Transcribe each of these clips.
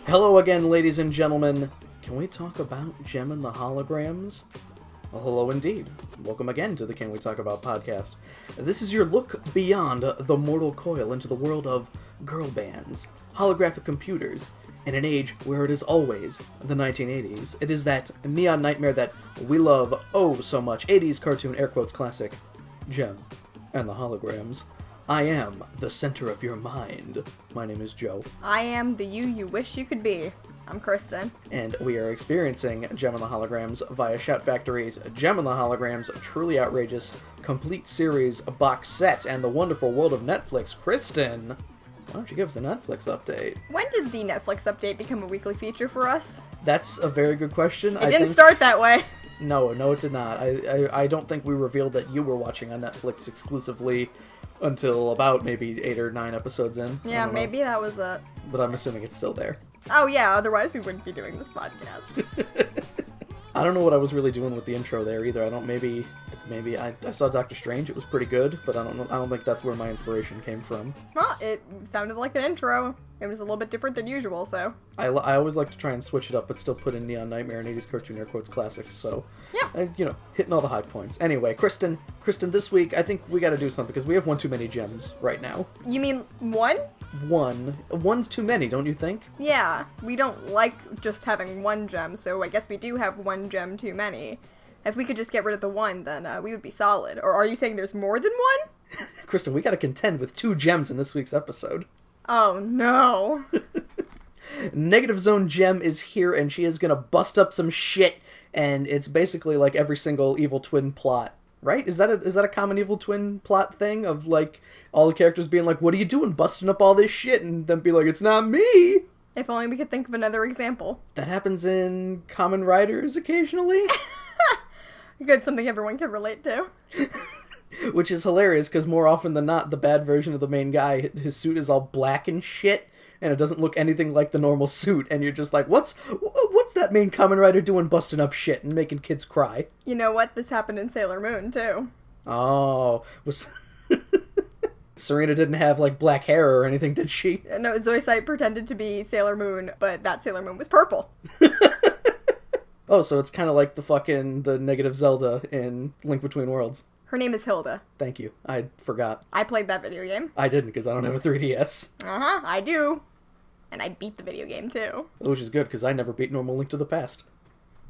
Hello again, ladies and gentlemen. Can we talk about Gem and the Holograms? Well, hello indeed. Welcome again to the Can We Talk About podcast. This is your look beyond the mortal coil into the world of girl bands, holographic computers, in an age where it is always the 1980s. It is that neon nightmare that we love oh so much, 80s cartoon air quotes classic, Gem and the Holograms. I am the center of your mind. My name is Joe. I am the you wish you could be. I'm Kristen. And we are experiencing Gem and the Holograms via Shout Factory's Gem and the Holograms Truly Outrageous Complete Series box set and the wonderful world of Netflix. Kristen, why don't you give us a Netflix update? When did the Netflix update become a weekly feature for us? That's a very good question. It didn't start that way. No, it did not. I don't think we revealed that you were watching on Netflix exclusively until about maybe 8 or 9 episodes in. Yeah, maybe that was it. But I'm assuming it's still there. Oh yeah, otherwise we wouldn't be doing this podcast. I don't know what I was really doing with the intro there either. Maybe I saw Doctor Strange. It was pretty good, but I don't think that's where my inspiration came from. Well, it sounded like an intro. It was a little bit different than usual, so. I always like to try and switch it up, but still put in Neon Nightmare and 80s cartoon air quotes classic. So, yeah, hitting all the high points. Anyway, Kristen, this week I think we got to do something because we have one too many gems right now. You mean one? One's too many, don't you think? Yeah, we don't like just having one gem, so I guess we do have one gem too many. If we could just get rid of the one, then we would be solid. Or are you saying there's more than one? Kristen, we got to contend with 2 gems in this week's episode. Oh no. Negative Zone Gem is here, and she is gonna bust up some shit, and it's basically like every single Evil Twin plot. Right? Is that a common Evil Twin plot thing of, like, all the characters being like, what are you doing, busting up all this shit, and then be like, it's not me! If only we could think of another example. That happens in Kamen Riders occasionally. Good, something everyone can relate to. Which is hilarious, because more often than not, the bad version of the main guy, his suit is all black and shit, and it doesn't look anything like the normal suit, and you're just like, what's that main Kamen Rider doing busting up shit and making kids cry? You know what? This happened in Sailor Moon, too. Oh, Serena didn't have, like, black hair or anything, did she? No, Zoisite pretended to be Sailor Moon, but that Sailor Moon was purple. Oh, so it's kind of like the negative Zelda in Link Between Worlds. Her name is Hilda. Thank you. I forgot. I played that video game. I didn't, because I don't have a 3DS. Uh-huh, I do. And I beat the video game, too. Which is good, because I never beat normal Link to the Past.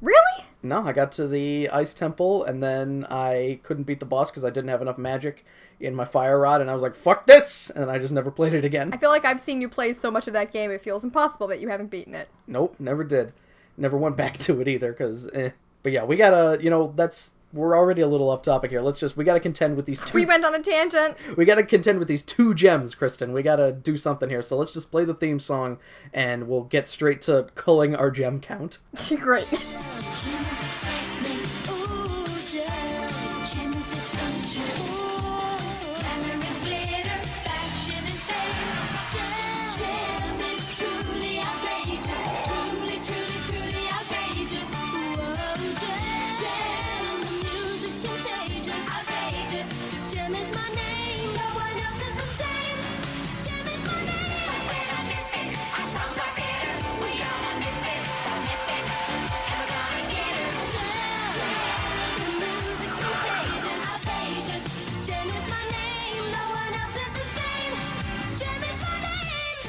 Really? No, I got to the Ice Temple, and then I couldn't beat the boss because I didn't have enough magic in my fire rod, and I was like, fuck this! And I just never played it again. I feel like I've seen you play so much of that game, it feels impossible that you haven't beaten it. Nope, never did. Never went back to it either, because, But yeah, we gotta, we're already a little off topic here. We gotta contend with these 2... We went on a tangent! We gotta contend with these 2 gems, Kristen. We gotta do something here. So let's just play the theme song, and we'll get straight to culling our gem count. Great.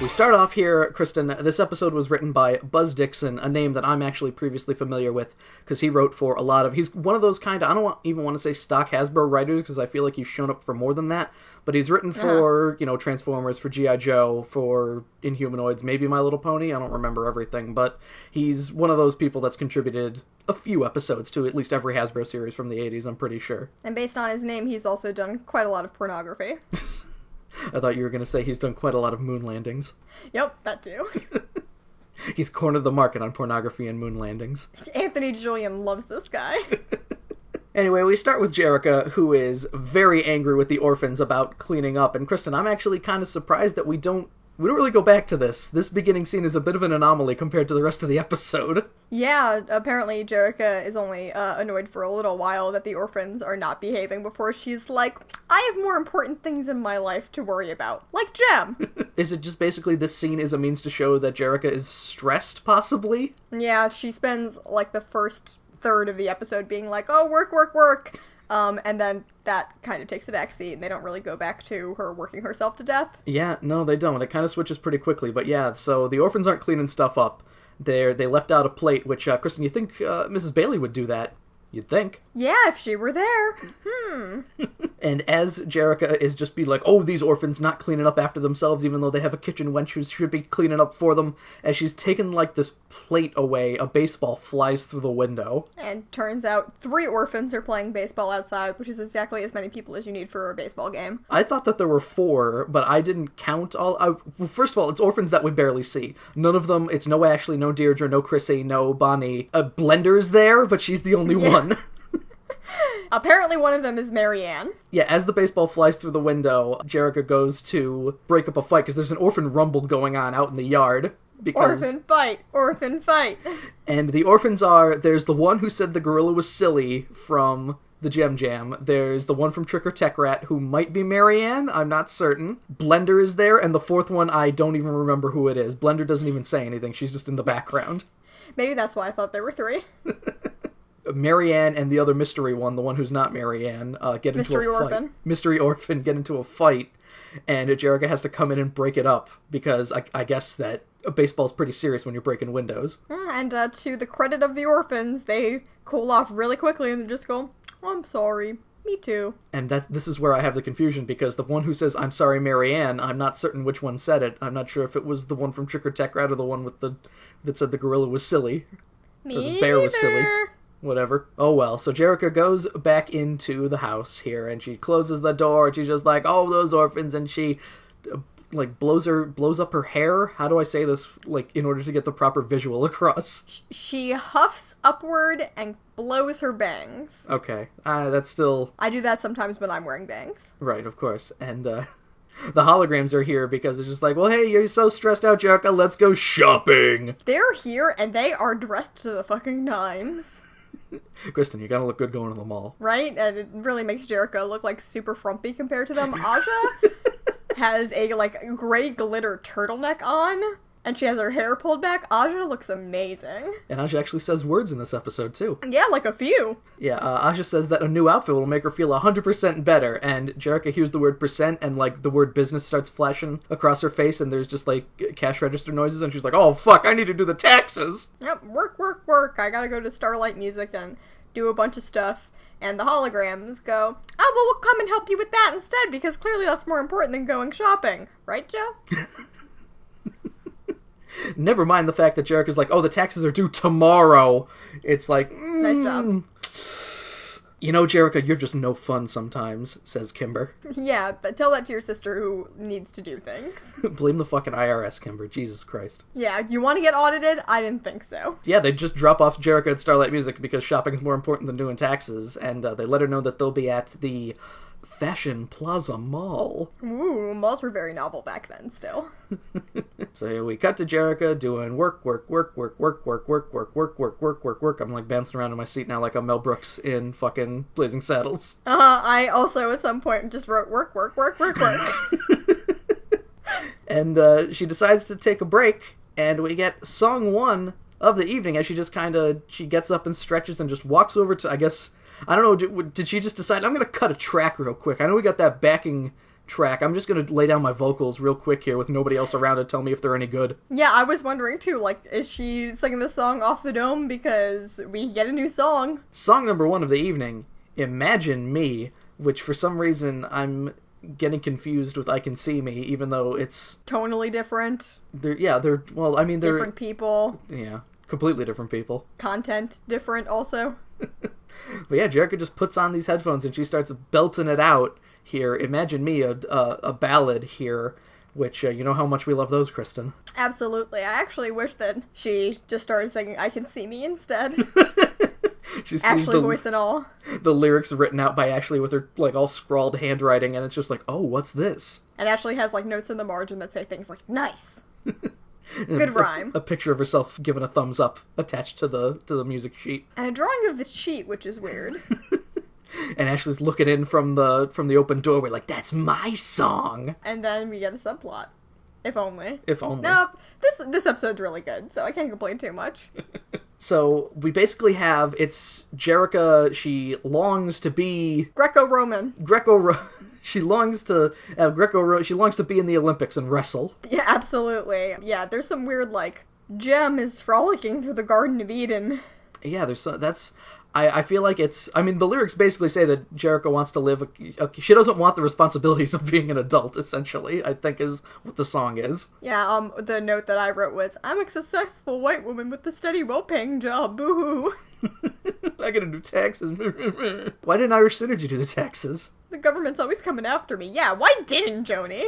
We start off here, Kristen. This episode was written by Buzz Dixon, a name that I'm actually previously familiar with, because he wrote for a lot of... He's one of those kind of... I don't even want to say stock Hasbro writers, because I feel like he's shown up for more than that, but he's written for, Transformers, for G.I. Joe, for Inhumanoids, maybe My Little Pony. I don't remember everything, but he's one of those people that's contributed a few episodes to at least every Hasbro series from the 80s, I'm pretty sure. And based on his name, he's also done quite a lot of pornography. I thought you were going to say he's done quite a lot of moon landings. Yep, that too. He's cornered the market on pornography and moon landings. Anthony Julian loves this guy. Anyway, we start with Jerrica, who is very angry with the orphans about cleaning up. And Kristen, I'm actually kind of surprised that we don't We don't really go back to this. This beginning scene is a bit of an anomaly compared to the rest of the episode. Yeah, apparently Jerica is only annoyed for a little while that the orphans are not behaving before she's like, I have more important things in my life to worry about, like Jem. Is it just basically this scene is a means to show that Jerica is stressed, possibly? Yeah, she spends like the first third of the episode being like, oh, work, work, work. And then that kind of takes a backseat, and they don't really go back to her working herself to death. Yeah, no, they don't. It kind of switches pretty quickly. But yeah, so the orphans aren't cleaning stuff up. They left out a plate, which, Kristen, you think Mrs. Bailey would do that? You'd think. Yeah, if she were there. And as Jerica is just be like, oh, these orphans not cleaning up after themselves, even though they have a kitchen wench who should be cleaning up for them, as she's taken, like, this plate away, a baseball flies through the window. And turns out 3 orphans are playing baseball outside, which is exactly as many people as you need for a baseball game. I thought that there were 4, but I didn't count all... well, first of all, it's orphans that we barely see. None of them, it's no Ashley, no Deirdre, no Chrissy, no Bonnie. Blender's there, but she's the only one. Apparently one of them is Marianne. Yeah, as the baseball flies through the window, Jerica goes to break up a fight, because there's an orphan rumble going on out in the yard. Because... Orphan fight! Orphan fight! And the orphans are, there's the one who said the gorilla was silly from the Gem Jam. There's the one from Trick or Tech Rat, who might be Marianne, I'm not certain. Blender is there, and the 4th one, I don't even remember who it is. Blender doesn't even say anything, she's just in the background. Maybe that's why I thought there were 3. Marianne and the other mystery one, the one who's not Marianne, get into Mystery a fight. Orphan. Mystery Orphan get into a fight, and Jerica has to come in and break it up, because I guess that baseball's pretty serious when you're breaking windows. And to the credit of the orphans, they cool off really quickly and just go, oh, I'm sorry. Me too. And this is where I have the confusion, because the one who says, I'm sorry, Marianne, I'm not certain which one said it. I'm not sure if it was the one from Trick or Tech Rat or the one with that said the gorilla was silly. Me or the bear was silly. neither. Whatever. Oh well, so Jerica goes back into the house here, and she closes the door, and she's just like, oh, those orphans, and she, like, blows up her hair? How do I say this, like, in order to get the proper visual across? She huffs upward and blows her bangs. Okay, that's still... I do that sometimes when I'm wearing bangs. Right, of course, and, the holograms are here because it's just like, well, hey, you're so stressed out, Jerica, let's go shopping! They're here, and they are dressed to the fucking nines. Kristen, you gotta look good going to the mall. Right? And it really makes Jerica look, like, super frumpy compared to them. Aja has a, like, gray glitter turtleneck on, and she has her hair pulled back. Aja looks amazing. And Aja actually says words in this episode, too. Yeah, like a few. Yeah, Aja says that a new outfit will make her feel 100% better, and Jerica hears the word percent, and, like, the word business starts flashing across her face, and there's just, like, cash register noises, and she's like, oh, fuck, I need to do the taxes! Yep, work, work, work. I gotta go to Starlight Music and do a bunch of stuff. And the holograms go, oh, well, we'll come and help you with that instead, because clearly that's more important than going shopping. Right, Joe? Never mind the fact that Jerica's like, oh, the taxes are due tomorrow. It's like, Nice job. You know, Jerica, you're just no fun sometimes, says Kimber. Yeah, tell that to your sister who needs to do things. Blame the fucking IRS, Kimber. Jesus Christ. Yeah, you want to get audited? I didn't think so. Yeah, they just drop off Jerica at Starlight Music because shopping is more important than doing taxes, and they let her know that they'll be at the Fashion Plaza Mall. Ooh, malls were very novel back then still. So we cut to Jerica doing work. I'm like bouncing around in my seat now like I'm Mel Brooks in fucking Blazing Saddles. I also at some point just wrote work. And she decides to take a break, and we get song 1 of the evening as she just she gets up and stretches and just walks over to, I guess, I don't know, did she just decide, I'm going to cut a track real quick. I know we got that backing track. I'm just going to lay down my vocals real quick here with nobody else around to tell me if they're any good. Yeah, I was wondering too, like, is she singing this song off the dome because we get a new song? Song number 1 of the evening, Imagine Me, which for some reason I'm getting confused with I Can See Me, even though it's... Tonally different. They're different people. Yeah, completely different people. Content different also. But yeah, Jerica just puts on these headphones and she starts belting it out here. Imagine Me, a ballad here, which, you know how much we love those, Kristen. Absolutely. I actually wish that she just started singing I Can See Me instead. She sees Ashley voice and all. the lyrics written out by Ashley with her, like, all scrawled handwriting, and it's just like, oh, what's this? And Ashley has, like, notes in the margin that say things like, nice. Good rhyme. A picture of herself giving a thumbs up attached to the music sheet. And a drawing of the sheet, which is weird. And Ashley's looking in from the open doorway like, that's my song! And then we get a subplot. If only. If only. Nope. This episode's really good, so I can't complain too much. So, we basically have, it's Jerica, she longs to be... Greco-Roman. She longs to she longs to be in the Olympics and wrestle. Yeah, absolutely. Yeah, there's some weird, like, Jem is frolicking through the Garden of Eden. Yeah, I feel like it's... I mean, the lyrics basically say that Jerica wants to live... she doesn't want the responsibilities of being an adult, essentially, I think is what the song is. Yeah, the note that I wrote was, I'm a successful white woman with a steady, well-paying job, boo-hoo. I gotta do taxes. Why didn't Irish Synergy do the taxes? The government's always coming after me. Yeah, why didn't Joni?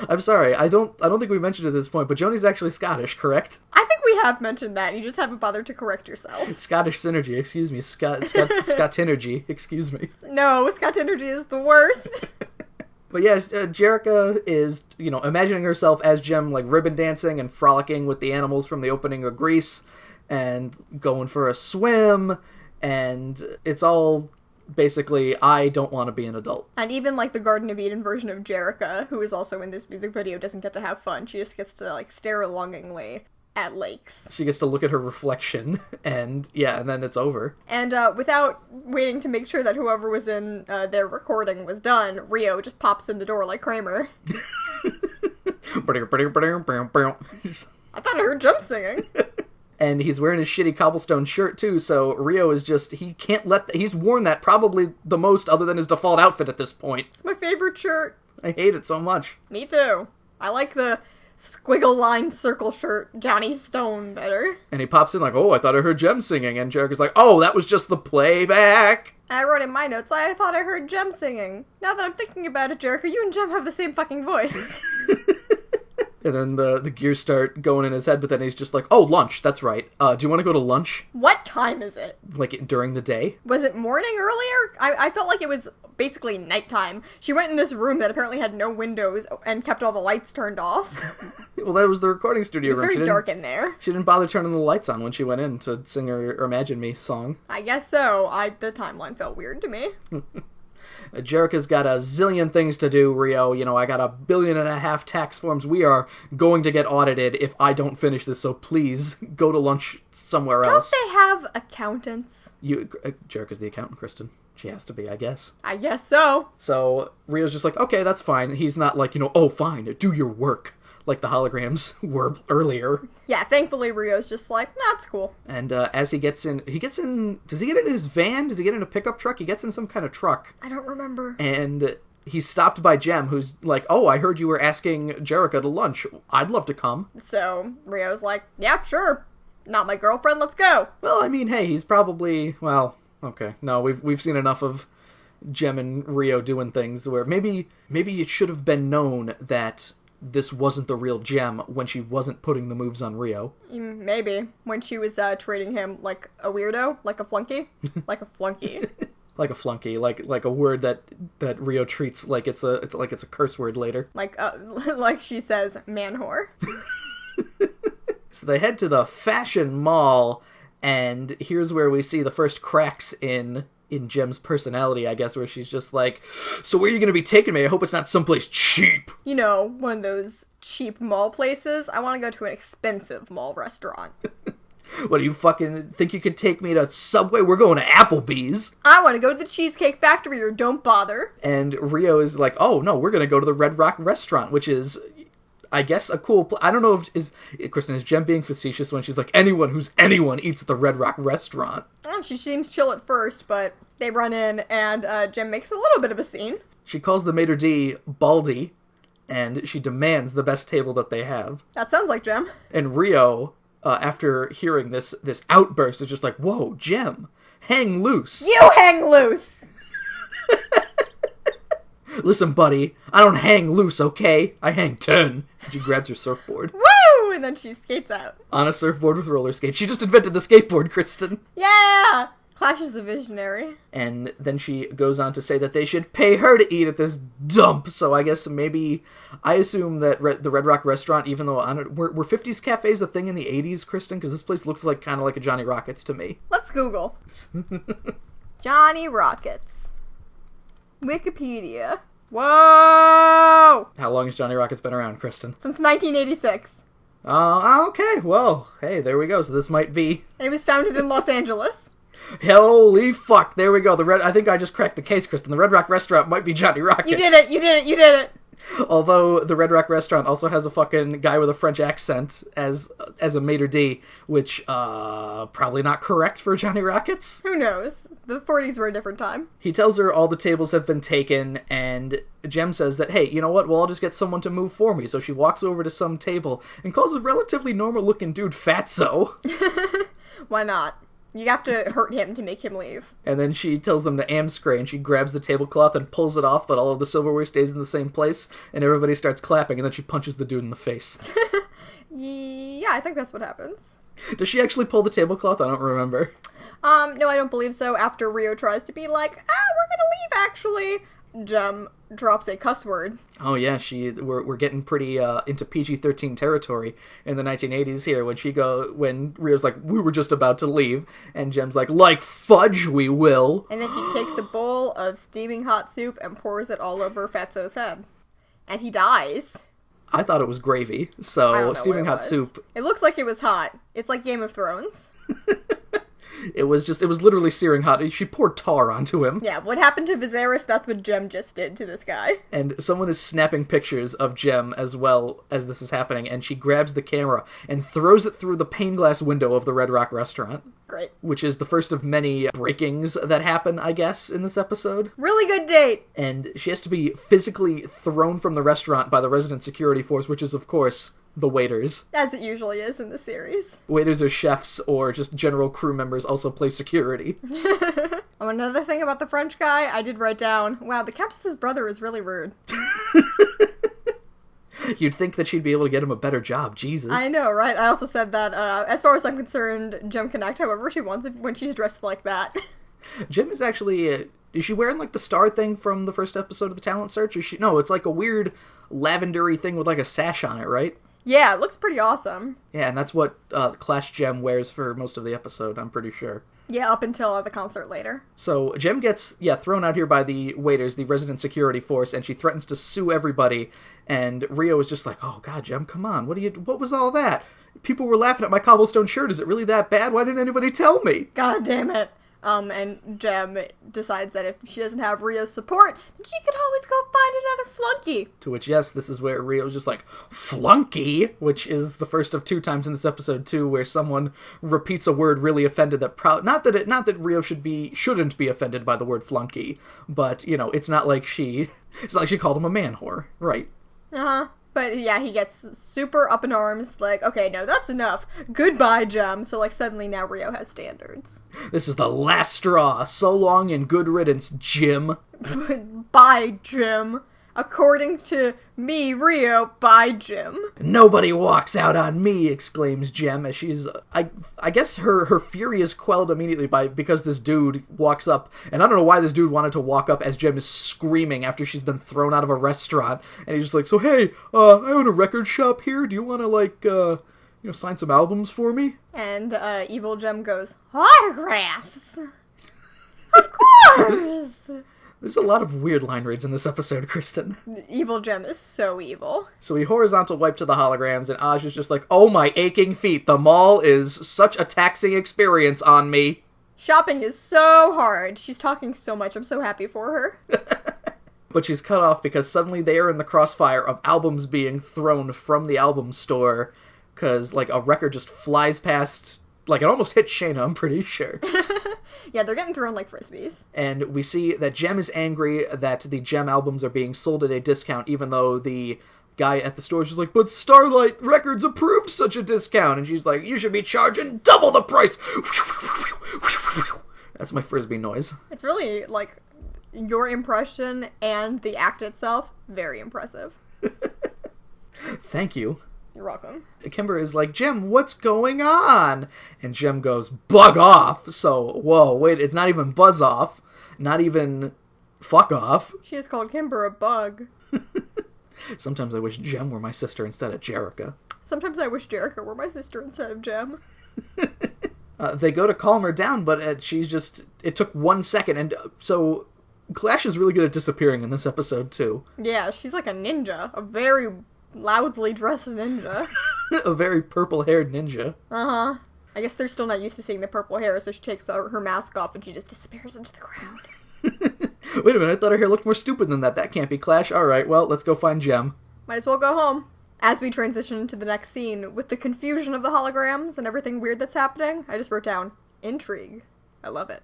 I'm sorry, I don't think we mentioned at this point, but Joni's actually Scottish, correct? I think we have mentioned that, you just haven't bothered to correct yourself. Scottish Synergy, excuse me. Scottinergy, excuse me. No, Scottinergy is the worst. But yeah, Jerica is, imagining herself as Jem, like, ribbon dancing and frolicking with the animals from the opening of Grease, and going for a swim, and it's all... basically, I don't want to be an adult. And even, like, the Garden of Eden version of Jerica, who is also in this music video, doesn't get to have fun. She just gets to, like, stare longingly at lakes. She gets to look at her reflection, and then it's over. And without waiting to make sure that whoever was in their recording was done, Rio just pops in the door like Kramer. I thought I heard Jem singing. And he's wearing his shitty cobblestone shirt, too, so Rio is just, he can't he's worn that probably the most other than his default outfit at this point. It's my favorite shirt. I hate it so much. Me too. I like the squiggle line circle shirt Johnny Stone better. And he pops in like, oh, I thought I heard Jem singing, and Jerica's like, oh, that was just the playback. And I wrote in my notes, I thought I heard Jem singing. Now that I'm thinking about it, Jerica, you and Jem have the same fucking voice. And then the gears start going in his head, but then he's just like, oh, lunch, that's right. Do you want to go to lunch? What time is it? Like, during the day? Was it morning earlier? I felt like it was basically nighttime. She went in this room that apparently had no windows and kept all the lights turned off. Well, that was the recording studio room. It was very dark in there. She didn't bother turning the lights on when she went in to sing her Imagine Me song. I guess so. The timeline felt weird to me. Jerica's got a zillion things to do, Rio. I got 1.5 billion tax forms. We are going to get audited if I don't finish this, so please go to lunch somewhere else. Don't they have accountants? Jerica's the accountant, Kristen. She has to be, I guess. I guess so. So Rio's just like, okay, that's fine. He's not like, oh, fine, do your work, like the holograms were earlier. Yeah, thankfully Rio's just like, nah, it's cool. And as he gets in, does he get in his van? Does he get in a pickup truck? He gets in some kind of truck. I don't remember. And he's stopped by Jem, who's like, oh, I heard you were asking Jerica to lunch. I'd love to come. So Rio's like, yeah, sure. Not my girlfriend, let's go. Well, I mean, hey, he's probably, well, okay. No, we've seen enough of Jem and Rio doing things where maybe it should have been known that this wasn't the real Jem when she wasn't putting the moves on Rio. Maybe. When she was treating him like a weirdo, like a flunky. Like a flunky. Like a flunky, like a word that Rio treats like it's a curse word later. Like she says, man whore. So they head to the fashion mall, and here's where we see the first cracks in Jem's personality, I guess, where she's just like, so where are you going to be taking me? I hope it's not someplace cheap. One of those cheap mall places. I want to go to an expensive mall restaurant. What, do you fucking think you could take me to Subway? We're going to Applebee's. I want to go to the Cheesecake Factory or don't bother. And Rio is like, oh, no, we're going to go to the Red Rock restaurant, which is, I guess, a cool I don't know if Kristen, is Jem being facetious when she's like, anyone eats at the Red Rock restaurant? She seems chill at first, but they run in and Jem makes a little bit of a scene. She calls the maitre d' Baldy, and she demands the best table that they have. That sounds like Jem. And Rio, after hearing this outburst, is just like, whoa, Jem, hang loose. You hang loose! Listen, buddy, I don't hang loose, okay? I hang 10. She grabs her surfboard. Woo! And then she skates out. On a surfboard with roller skates. She just invented the skateboard, Kristen. Yeah! Clash is a visionary. And then she goes on to say that they should pay her to eat at this dump. So I guess maybe, I assume that the Red Rock restaurant, even though were 50s cafes a thing in the 80s, Kristen? Because this place looks like kind of like a Johnny Rockets to me. Let's Google. Johnny Rockets. Wikipedia. Whoa! How long has Johnny Rockets been around, Kristen? Since 1986. Okay, well, hey, there we go. So this might be... And it was founded in Los Angeles. Holy fuck, there we go. I think I just cracked the case, Kristen. The Red Rock restaurant might be Johnny Rockets. You did it! Although the Red Rock restaurant also has a fucking guy with a French accent as a maitre d', which, probably not correct for Johnny Rockets. Who knows? The 40s were a different time. He tells her all the tables have been taken, and Jem says that, hey, you know what, well, I'll just get someone to move for me. So she walks over to some table and calls a relatively normal-looking dude fatso. Why not? You have to hurt him to make him leave. And then she tells them to amscray, and she grabs the tablecloth and pulls it off, but all of the silverware stays in the same place, and everybody starts clapping, and then she punches the dude in the face. Yeah, I think that's what happens. Does she actually pull the tablecloth? I don't remember. No, I don't believe so. After Rio tries to be like, we're gonna leave, actually, Jem drops a cuss word. Oh yeah, we're getting pretty into PG-13 territory in the 1980s here when Rio's like, we were just about to leave, and Jem's like fudge we will. And then she takes a bowl of steaming hot soup and pours it all over Fatso's head. And he dies. I thought it was gravy, so steaming hot soup. It looks like it was hot. It's like Game of Thrones. It was literally searing hot. She poured tar onto him. Yeah, what happened to Viserys, that's what Jem just did to this guy. And someone is snapping pictures of Jem as well as this is happening, and she grabs the camera and throws it through the pane glass window of the Red Rock restaurant. Great. Which is the first of many breakings that happen, I guess, in this episode. Really good date! And she has to be physically thrown from the restaurant by the resident security force, which is, of course, the waiters. As it usually is in the series. Waiters or chefs or just general crew members also play security. Another thing about the French guy, I did write down, wow, the Countess's brother is really rude. You'd think that she'd be able to get him a better job, Jesus. I know, right? I also said that, as far as I'm concerned, Jem can act however she wants when she's dressed like that. Jem is actually, is she wearing the star thing from the first episode of the talent search? No, it's like a weird lavendery thing with a sash on it, right? Yeah, it looks pretty awesome. Yeah, and that's what Clash Jem wears for most of the episode, I'm pretty sure. Yeah, up until the concert later. So Jem gets, thrown out here by the waiters, the resident security force, and she threatens to sue everybody, and Rio is just like, oh god, Jem, come on, what was all that? People were laughing at my cobblestone shirt, is it really that bad? Why didn't anybody tell me? God damn it. And Jem decides that if she doesn't have Rio's support, then she could always go find another flunky. To which, yes, this is where Rio's just like, flunky? Which is the first of 2 times in this episode, too, where someone repeats a word really offended that not that Rio shouldn't be offended by the word flunky, but, it's not like she called him a man whore, right? Uh-huh. But yeah, he gets super up in arms, like, okay, no, that's enough. Goodbye, Jem. So, suddenly now Rio has standards. This is the last straw. So long and good riddance, Jim. Bye, Jim. According to me, Rio, bye, Jim. Nobody walks out on me, exclaims Jem as she's... I guess her fury is quelled immediately because this dude walks up, and I don't know why this dude wanted to walk up as Jem is screaming after she's been thrown out of a restaurant, and he's just like, so hey, I own a record shop here, do you want to, sign some albums for me? And evil Jem goes, autographs! Of course! There's a lot of weird line reads in this episode, Kristen. Evil Jem is so evil. So we horizontal wipe to the holograms, and Aj is just like, oh my aching feet, the mall is such a taxing experience on me. Shopping is so hard. She's talking so much. I'm so happy for her. But she's cut off because suddenly they are in the crossfire of albums being thrown from the album store, because, a record just flies past, it almost hit Shayna, I'm pretty sure. Yeah, they're getting thrown like frisbees. And we see that Jem is angry that the Jem albums are being sold at a discount, even though the guy at the store is just like, but Starlight Records approved such a discount. And she's like, you should be charging double the price. That's my frisbee noise. It's really, your impression and the act itself, very impressive. Thank you. You're welcome. Kimber is like, Jem, what's going on? And Jem goes, bug off. So, whoa, wait, it's not even buzz off. Not even fuck off. She just called Kimber a bug. Sometimes I wish Jem were my sister instead of Jerica. Sometimes I wish Jerica were my sister instead of Jem. They go to calm her down, but she's just... It took 1 second, and so... Clash is really good at disappearing in this episode, too. Yeah, she's like a ninja. A very loudly dressed ninja. A very purple-haired ninja. Uh-huh. I guess they're still not used to seeing the purple hair, so she takes her mask off and she just disappears into the crowd. Wait a minute, I thought her hair looked more stupid than that. That can't be Clash. Alright, well, let's go find Jem. Might as well go home. As we transition to the next scene, with the confusion of the holograms and everything weird that's happening, I just wrote down, intrigue. I love it.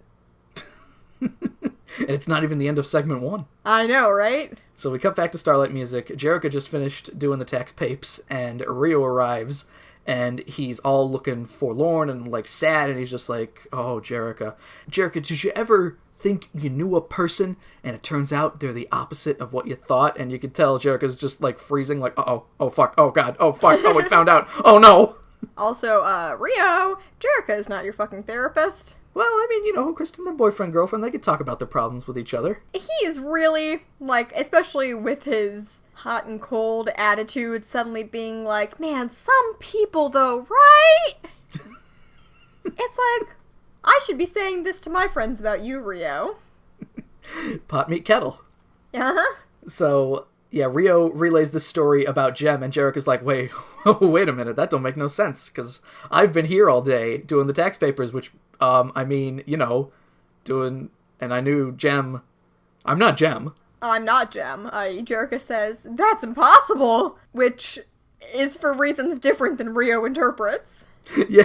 And it's not even the end of segment 1. I know, right? So we cut back to Starlight Music. Jerica just finished doing the tax papes, and Rio arrives, and he's all looking forlorn and, like, sad, and he's just like, oh, Jerica. Jerica, did you ever think you knew a person, and it turns out they're the opposite of what you thought? And you can tell Jerica's just, like, freezing, like, uh-oh, oh, fuck, oh, God, oh, fuck, oh, we found out, oh, no! Also, Rio, Jerica is not your fucking therapist. Well, I mean, you know, Kristen, their boyfriend, girlfriend, they could talk about their problems with each other. He is really, like, especially with his hot and cold attitude, suddenly being like, man, some people, though, right? It's like, I should be saying this to my friends about you, Rio. Pot, meat, kettle. Uh-huh. So, yeah, Rio relays this story about Jem, and Jerica's like, wait, wait a minute, that don't make no sense, because I've been here all day doing the tax papers, which... I mean, you know, and I knew Jem. I'm not Jem. I'm not Jem. Jerica says, that's impossible, which is for reasons different than Rio interprets. Yeah.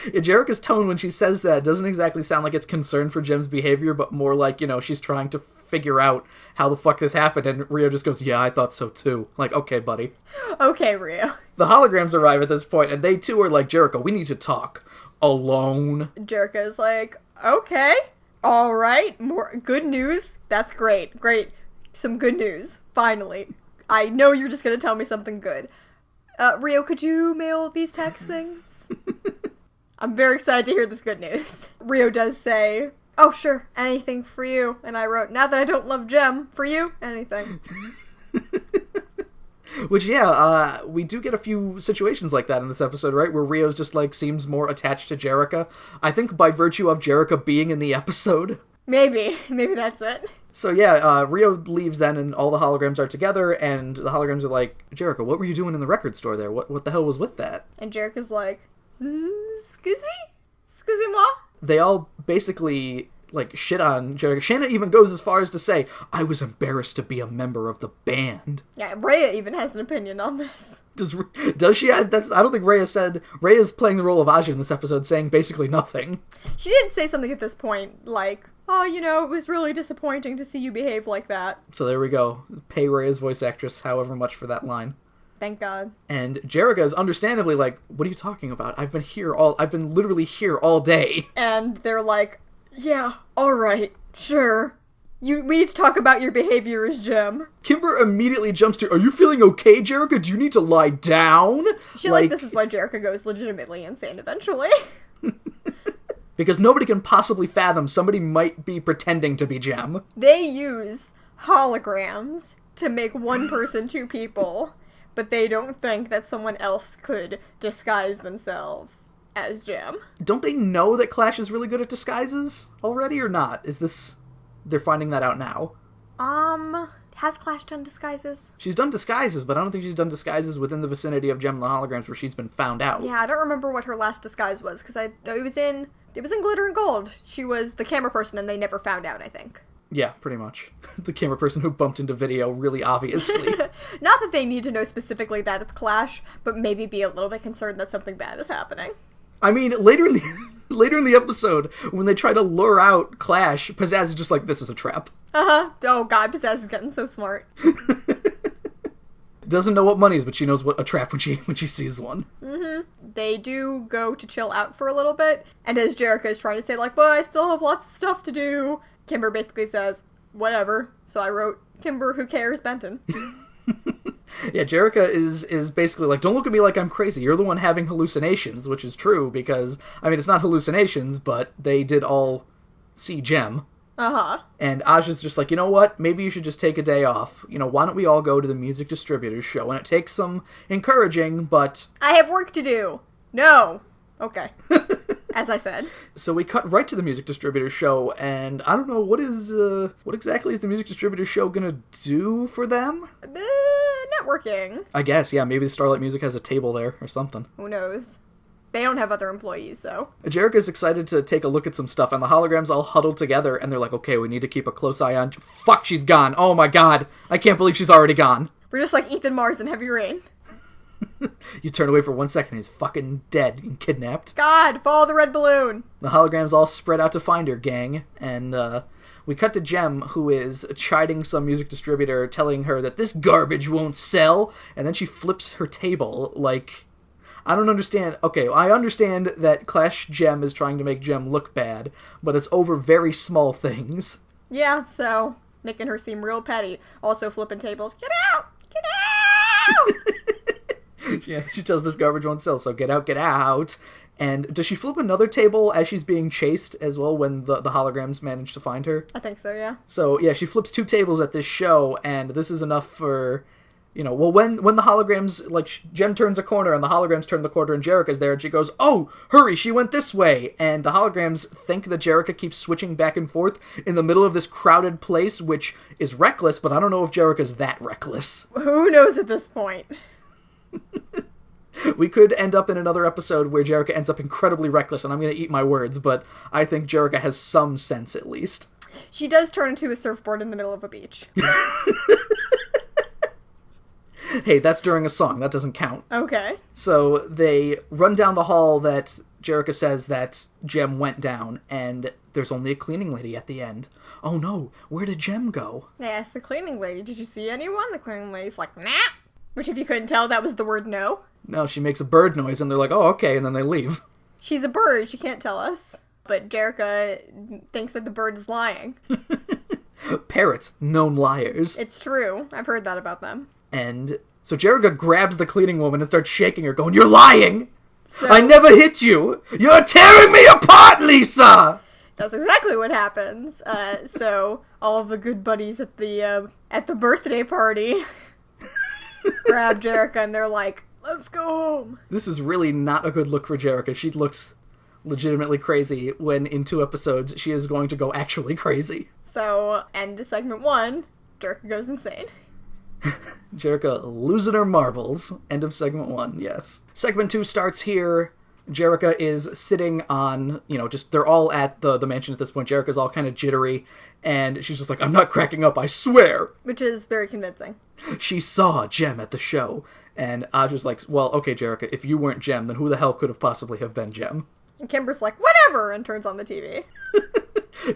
Yeah, Jerica's tone when she says that doesn't exactly sound like it's concern for Jem's behavior, but more like, you know, she's trying to figure out how the fuck this happened, and Rio just goes, yeah, I thought so too. Like, okay, buddy. Okay, Rio. The holograms arrive at this point, and they too are like, Jerica, we need to talk. Alone. Jerica is like, okay, all right, more good news. That's great, great, some good news. Finally, I know you're just gonna tell me something good. Rio, could you mail these text things? I'm very excited to hear this good news. Rio does say, oh sure, anything for you. And I wrote, now that I don't love Jem, for you, anything. Which, yeah, we do get a few situations like that in this episode, right? Where Rio's just, like, seems more attached to Jerica. I think by virtue of Jerica being in the episode. Maybe that's it. So, yeah, Rio leaves then, and all the holograms are together, and the holograms are like, Jerica, what were you doing in the record store there? What the hell was with that? And Jerica's like, Excusez-moi? They all basically... like, shit on Jerica. Shanna even goes as far as to say, I was embarrassed to be a member of the band. Yeah, Rhea even has an opinion on this. Does she? I don't think Rhea said... Rhea's playing the role of Aja in this episode, saying basically nothing. She did say something at this point, like, oh, you know, it was really disappointing to see you behave like that. So there we go. Pay Rhea's voice actress however much for that line. Thank God. And Jerica is understandably like, what are you talking about? I've been literally here all day. And they're like... yeah, alright, sure. We need to talk about your behavior as Jem. Kimber immediately jumps to, are you feeling okay, Jerica? Do you need to lie down? This is why Jerica goes legitimately insane eventually. Because nobody can possibly fathom somebody might be pretending to be Jem. They use holograms to make one person two people, but they don't think that someone else could disguise themselves as Jem. Don't they know that Clash is really good at disguises already, or not? They're finding that out now? Has Clash done disguises? She's done disguises, but I don't think she's done disguises within the vicinity of Jem and the Holograms where she's been found out. Yeah, I don't remember what her last disguise was, because it was in Glitter and Gold. She was the camera person, and they never found out, I think. Yeah, pretty much. The camera person who bumped into video really obviously. Not that they need to know specifically that it's Clash, but maybe be a little bit concerned that something bad is happening. I mean, later in the episode, when they try to lure out Clash, Pizzazz is just like, this is a trap. Uh-huh. Oh god, Pizzazz is getting so smart. Doesn't know what money is, but she knows what a trap when she sees one. Mm-hmm. They do go to chill out for a little bit, and as Jerica is trying to say, like, well, I still have lots of stuff to do, Kimber basically says, whatever. So I wrote, Kimber, who cares, Benton. Yeah, Jerica is basically like, don't look at me like I'm crazy. You're the one having hallucinations, which is true because, I mean, it's not hallucinations, but they did all see Jem. Uh-huh. And Aja's just like, you know what? Maybe you should just take a day off. You know, why don't we all go to the music distributors show? And it takes some encouraging, but... I have work to do. No. Okay. As I said. So we cut right to the music distributor show, and I don't know, what exactly is the music distributor show gonna do for them? Networking. I guess, yeah, maybe the Starlight Music has a table there or something. Who knows? They don't have other employees, so. Jerica's excited to take a look at some stuff, and the holograms all huddled together, and they're like, okay, we need to keep a close eye on... Fuck, she's gone! Oh my god! I can't believe she's already gone! We're just like Ethan Mars in Heavy Rain. You turn away for 1 second, he's fucking dead and kidnapped. God, follow the red balloon! The holograms all spread out to find her, gang, and we cut to Jem, who is chiding some music distributor, telling her that this garbage won't sell, and then she flips her table, like... I don't understand. Okay, I understand that Clash Jem is trying to make Jem look bad, but it's over very small things. Yeah, so, making her seem real petty. Also flipping tables. Get out! Get out! Yeah, she tells this garbage won't sell, so get out, get out. And does she flip another table as she's being chased as well when the holograms manage to find her? I think so, yeah. So, yeah, she flips 2 tables at this show, and this is enough for... You know, well, when the holograms, like, Jem turns a corner and the holograms turn the corner and Jerica's there and she goes, oh, hurry, she went this way. And the holograms think that Jerica keeps switching back and forth in the middle of this crowded place, which is reckless, but I don't know if Jerica's that reckless. Who knows at this point? We could end up in another episode where Jerica ends up incredibly reckless, and I'm going to eat my words, but I think Jerica has some sense at least. She does turn into a surfboard in the middle of a beach. Hey, that's during a song. That doesn't count. Okay. So they run down the hall that Jerica says that Jem went down, and there's only a cleaning lady at the end. Oh no, where did Jem go? They asked the cleaning lady, did you see anyone? The cleaning lady's like, nah. Which, if you couldn't tell, that was the word no. No, she makes a bird noise, and they're like, oh, okay, and then they leave. She's a bird, she can't tell us. But Jerica thinks that the bird is lying. Parrots, known liars. It's true. I've heard that about them. And so Jerica grabs the cleaning woman and starts shaking her, going, you're lying! So, I never hit you! You're tearing me apart, Lisa! That's exactly what happens. So all of the good buddies at the birthday party grab Jerica and they're like, let's go home. This is really not a good look for Jerica. She looks legitimately crazy when in 2 episodes she is going to go actually crazy. So, end of segment 1, Jerica goes insane. Jerica losing her marbles. End of segment 1, yes. Segment 2 starts here. Jerica is sitting on, just, they're all at the mansion at this point. Jerica's all kind of jittery, and she's just like, I'm not cracking up, I swear! Which is very convincing. She saw Jem at the show, and Aja's like, well, okay, Jerica, if you weren't Jem, then who the hell could have possibly have been Jem? And Kimber's like, whatever, and turns on the TV.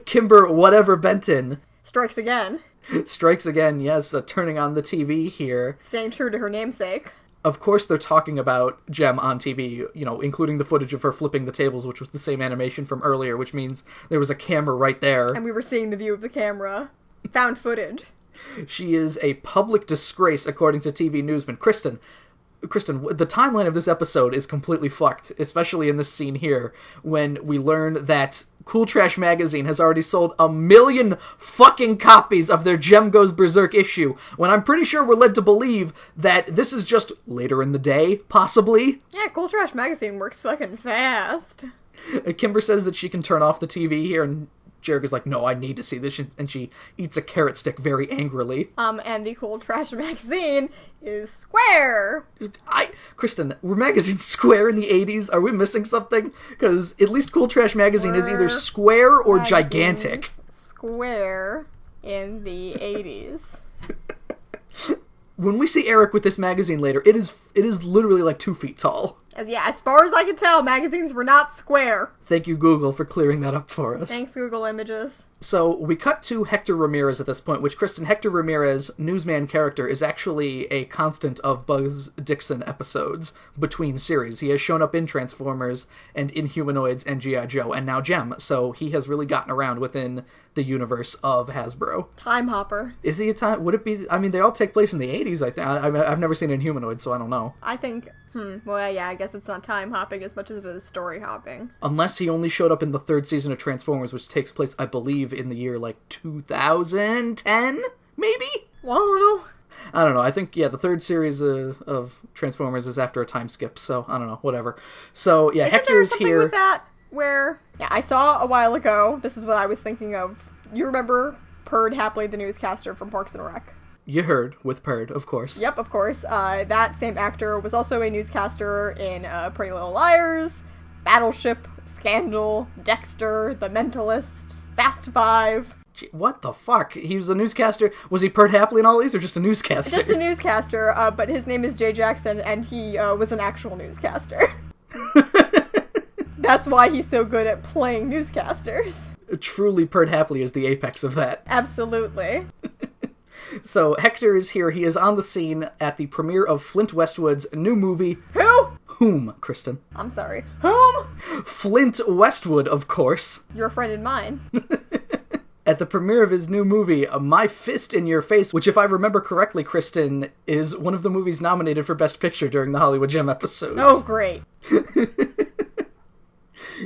Kimber, whatever Benton. Strikes again. Strikes again, yes, turning on the TV here. Staying true to her namesake. Of course they're talking about Jem on TV, including the footage of her flipping the tables, which was the same animation from earlier, which means there was a camera right there. And we were seeing the view of the camera. Found footage. She is a public disgrace, according to TV newsman. Kristen, the timeline of this episode is completely fucked, especially in this scene here, when we learn that Cool Trash Magazine has already sold 1 million fucking copies of their Jem Goes Berserk issue, when I'm pretty sure we're led to believe that this is just later in the day, possibly. Yeah, Cool Trash Magazine works fucking fast. Kimber says that she can turn off the TV here, and Jerica's like, no, I need to see this, and she eats a carrot stick very angrily. And the Cool Trash Magazine is square. Kristen, were magazines square in the 80s? Are we missing something? Because at least Cool Trash Magazine is either square or gigantic. Square in the 80s. When we see Eric with this magazine later, it is literally like 2 feet tall. As far as I can tell, magazines were not square. Thank you, Google, for clearing that up for us. Thanks, Google Images. So we cut to Hector Ramirez at this point, which, Kristen, Hector Ramirez, newsman character, is actually a constant of Buzz Dixon episodes between series. He has shown up in Transformers and Inhumanoids and G.I. Joe, and now Gem, so he has really gotten around within the universe of Hasbro. Time hopper. Is he a time? Would it be? I mean, they all take place in the 80s, I think. I've never seen Inhumanoids, so I don't know. I think, well, yeah, I guess it's not time hopping as much as it is story hopping. Unless he only showed up in the third season of Transformers, which takes place, I believe, in the year, 2010, maybe? Well, I don't know. I think, the third series of Transformers is after a time skip, so I don't know, whatever. So, yeah, Hector is here. With that where, I saw a while ago, this is what I was thinking of. You remember Perd Hapley, the newscaster from Parks and Rec? You heard, with Perd, of course. Yep, of course. That same actor was also a newscaster in Pretty Little Liars, Battleship, Scandal, Dexter, The Mentalist, Fast Five. Gee, what the fuck? He was a newscaster? Was he Perd Hapley in all these, or just a newscaster? Just a newscaster, but his name is Jay Jackson, and he was an actual newscaster. That's why he's so good at playing newscasters. Truly, Perd Hapley is the apex of that. Absolutely. So, Hector is here. He is on the scene at the premiere of Flint Westwood's new movie. Who? Whom, Kristen? I'm sorry. Whom? Flint Westwood, of course. Your friend and mine. At the premiere of his new movie, My Fist in Your Face, which, if I remember correctly, Kristen, is one of the movies nominated for Best Picture during the Hollywood Gem episodes. Oh, great.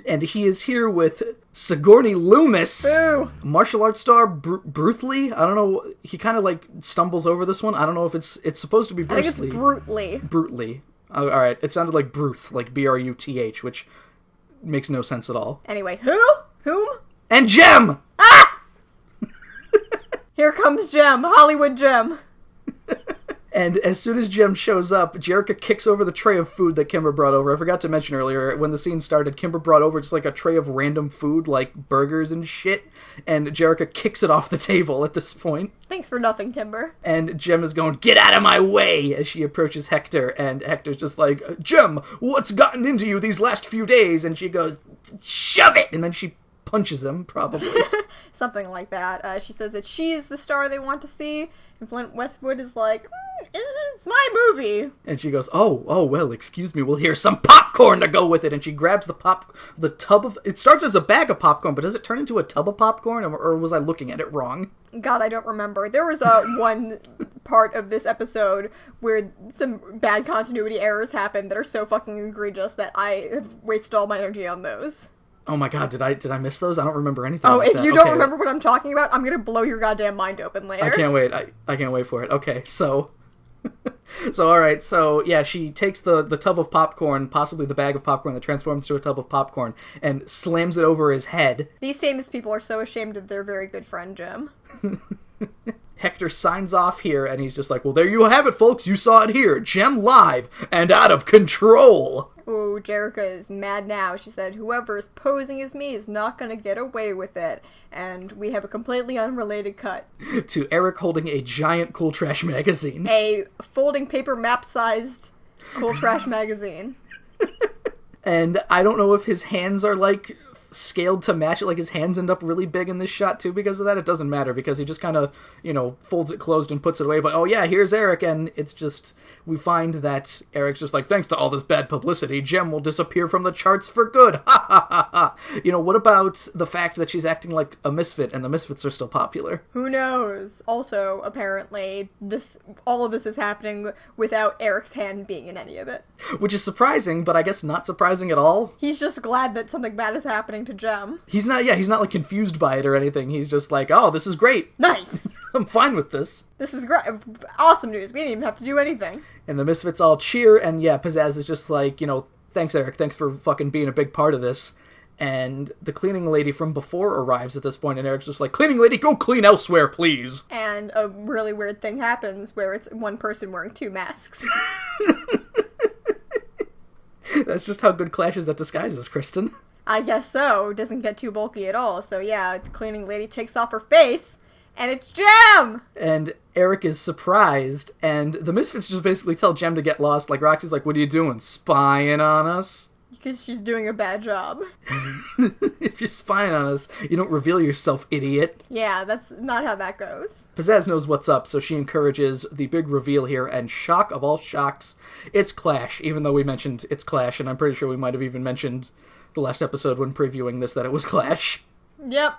And he is here with Sigourney Loomis, Boo. martial arts star Bruce Lee. I don't know. He kind of stumbles over this one. I don't know if it's supposed to be Bruce Lee. I think it's Brutely. Brutely. Oh, all right. It sounded like Bruth, like Bruth, which makes no sense at all. Anyway, who? Whom? And Gem. Ah! Here comes Gem, Hollywood Gem. And as soon as Gem shows up, Jerrica kicks over the tray of food that Kimber brought over. I forgot to mention earlier, when the scene started, Kimber brought over just a tray of random food, like burgers and shit, and Jerrica kicks it off the table at this point. Thanks for nothing, Kimber. And Gem is going, "Get out of my way!" as she approaches Hector, and Hector's just like, "Gem, what's gotten into you these last few days?" And she goes, "Shove it!" And then she punches him, probably. Something like that. She says that she's the star they want to see, and Flint Westwood is like, it's my movie. And she goes, oh, well, excuse me, we'll hear some popcorn to go with it. And she grabs the tub of, it starts as a bag of popcorn, but does it turn into a tub of popcorn, or was I looking at it wrong? God, I don't remember. There was one part of this episode where some bad continuity errors happened that are so fucking egregious that I have wasted all my energy on those. Oh my god, did I miss those? I don't remember anything. Oh, if you don't remember what I'm talking about, I'm gonna blow your goddamn mind open later. I can't wait. I can't wait for it. Okay, so alright, so yeah, she takes the tub of popcorn, possibly the bag of popcorn that transforms to a tub of popcorn, and slams it over his head. These famous people are so ashamed of their very good friend, Jim. Hector signs off here, and he's just like, well, there you have it, folks. You saw it here. Gem live and out of control. Ooh, Jerrica is mad now. She said, whoever is posing as me is not going to get away with it. And we have a completely unrelated cut. To Eric holding a giant Cool Trash magazine. A folding paper map-sized Cool Trash magazine. And I don't know if his hands are, scaled to match it. His hands end up really big in this shot, too, because of that. It doesn't matter, because he just kind of, folds it closed and puts it away. But, oh, yeah, here's Eric, and it's just... We find that Eric's just like, thanks to all this bad publicity, Gem will disappear from the charts for good. Ha ha ha ha. What about the fact that she's acting like a misfit and the misfits are still popular? Who knows? Also, apparently, all of this is happening without Eric's hand being in any of it. Which is surprising, but I guess not surprising at all. He's just glad that something bad is happening to Gem. He's not confused by it or anything. He's just like, oh, this is great. Nice. I'm fine with this. This is great. Awesome news. We didn't even have to do anything. And the misfits all cheer, and yeah, Pizzazz is just like, thanks, Eric, thanks for fucking being a big part of this. And the cleaning lady from before arrives at this point, and Eric's just like, cleaning lady, go clean elsewhere, please. And a really weird thing happens where it's one person wearing two masks. That's just how good Clash is at disguises, Kristen. I guess so. It doesn't get too bulky at all. So yeah, the cleaning lady takes off her face, And it's Jem! And Eric is surprised, and the Misfits just basically tell Jem to get lost. Like, Roxy's like, what are you doing, spying on us? Because she's doing a bad job. If you're spying on us, you don't reveal yourself, idiot. Yeah, that's not how that goes. Pizzazz knows what's up, so she encourages the big reveal here, and shock of all shocks, it's Clash, even though we mentioned it's Clash, and I'm pretty sure we might have even mentioned the last episode when previewing this that it was Clash. Yep.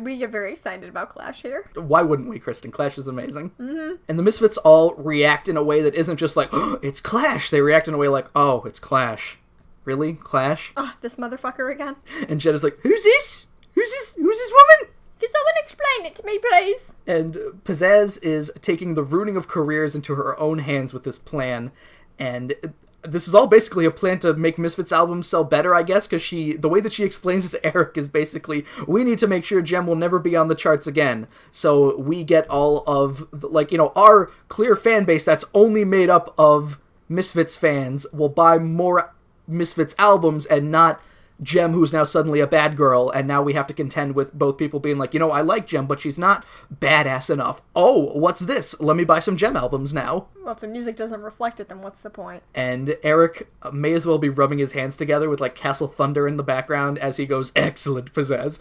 We get very excited about Clash here. Why wouldn't we, Kristen? Clash is amazing. Mm-hmm. And the Misfits all react in a way that isn't just like, oh, it's Clash. They react in a way like, oh, it's Clash. Really? Clash? Oh, this motherfucker again. And Jed is like, who's this? Who's this woman? Can someone explain it to me, please? And Pizzazz is taking the ruining of careers into her own hands with this plan. And this is all basically a plan to make Misfits albums sell better, I guess, because the way that she explains it to Eric is basically, we need to make sure Jem will never be on the charts again. So we get all of, our clear fan base that's only made up of Misfits fans will buy more Misfits albums and not Jem, who's now suddenly a bad girl, and now we have to contend with both people being like, I like Jem, but she's not badass enough. Oh, what's this? Let me buy some Jem albums now. Well, if the music doesn't reflect it, then what's the point? And Eric may as well be rubbing his hands together with, Castle Thunder in the background as he goes, excellent, Pizzazz.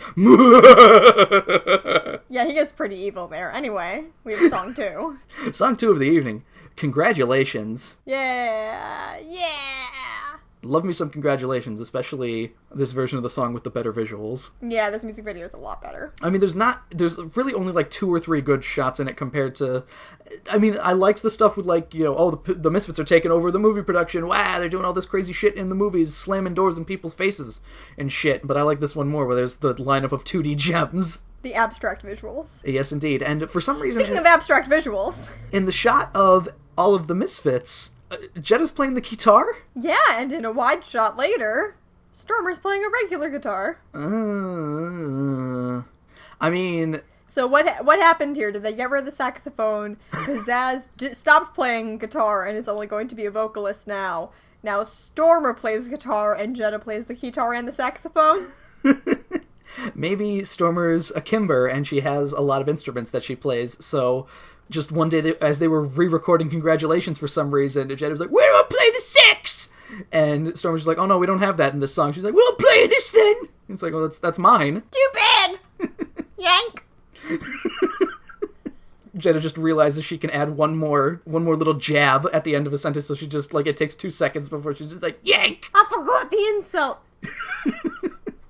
Yeah, he gets pretty evil there. Anyway, we have song 2. Song 2 of the evening. Congratulations. Yeah. Love me some congratulations, especially this version of the song with the better visuals. Yeah, this music video is a lot better. I mean, there's really only 2 or 3 good shots in it compared to, I liked the stuff with the Misfits are taking over the movie production. Wow, they're doing all this crazy shit in the movies, slamming doors in people's faces and shit. But I like this one more where there's the lineup of 2D gems. The abstract visuals. Yes, indeed. And for some reason, Speaking of abstract visuals, in the shot of all of the Misfits, Jetta's playing the guitar? Yeah, and in a wide shot later, Stormer's playing a regular guitar. So what happened here? Did they get rid of the saxophone? Pizzazz stopped playing guitar and is only going to be a vocalist now. Now Stormer plays guitar and Jetta plays the guitar and the saxophone? Maybe Stormer's a Kimber and she has a lot of instruments that she plays, so just one day, as they were re-recording Congratulations for some reason, Jetta was like, where do I play the sax? And Stormer's like, oh no, we don't have that in this song. She's like, we'll play this then. It's like, well, that's mine. Too bad. Yank. Jetta just realizes she can add one more little jab at the end of a sentence, so she just, it takes 2 seconds before she's just like, yank! I forgot the insult.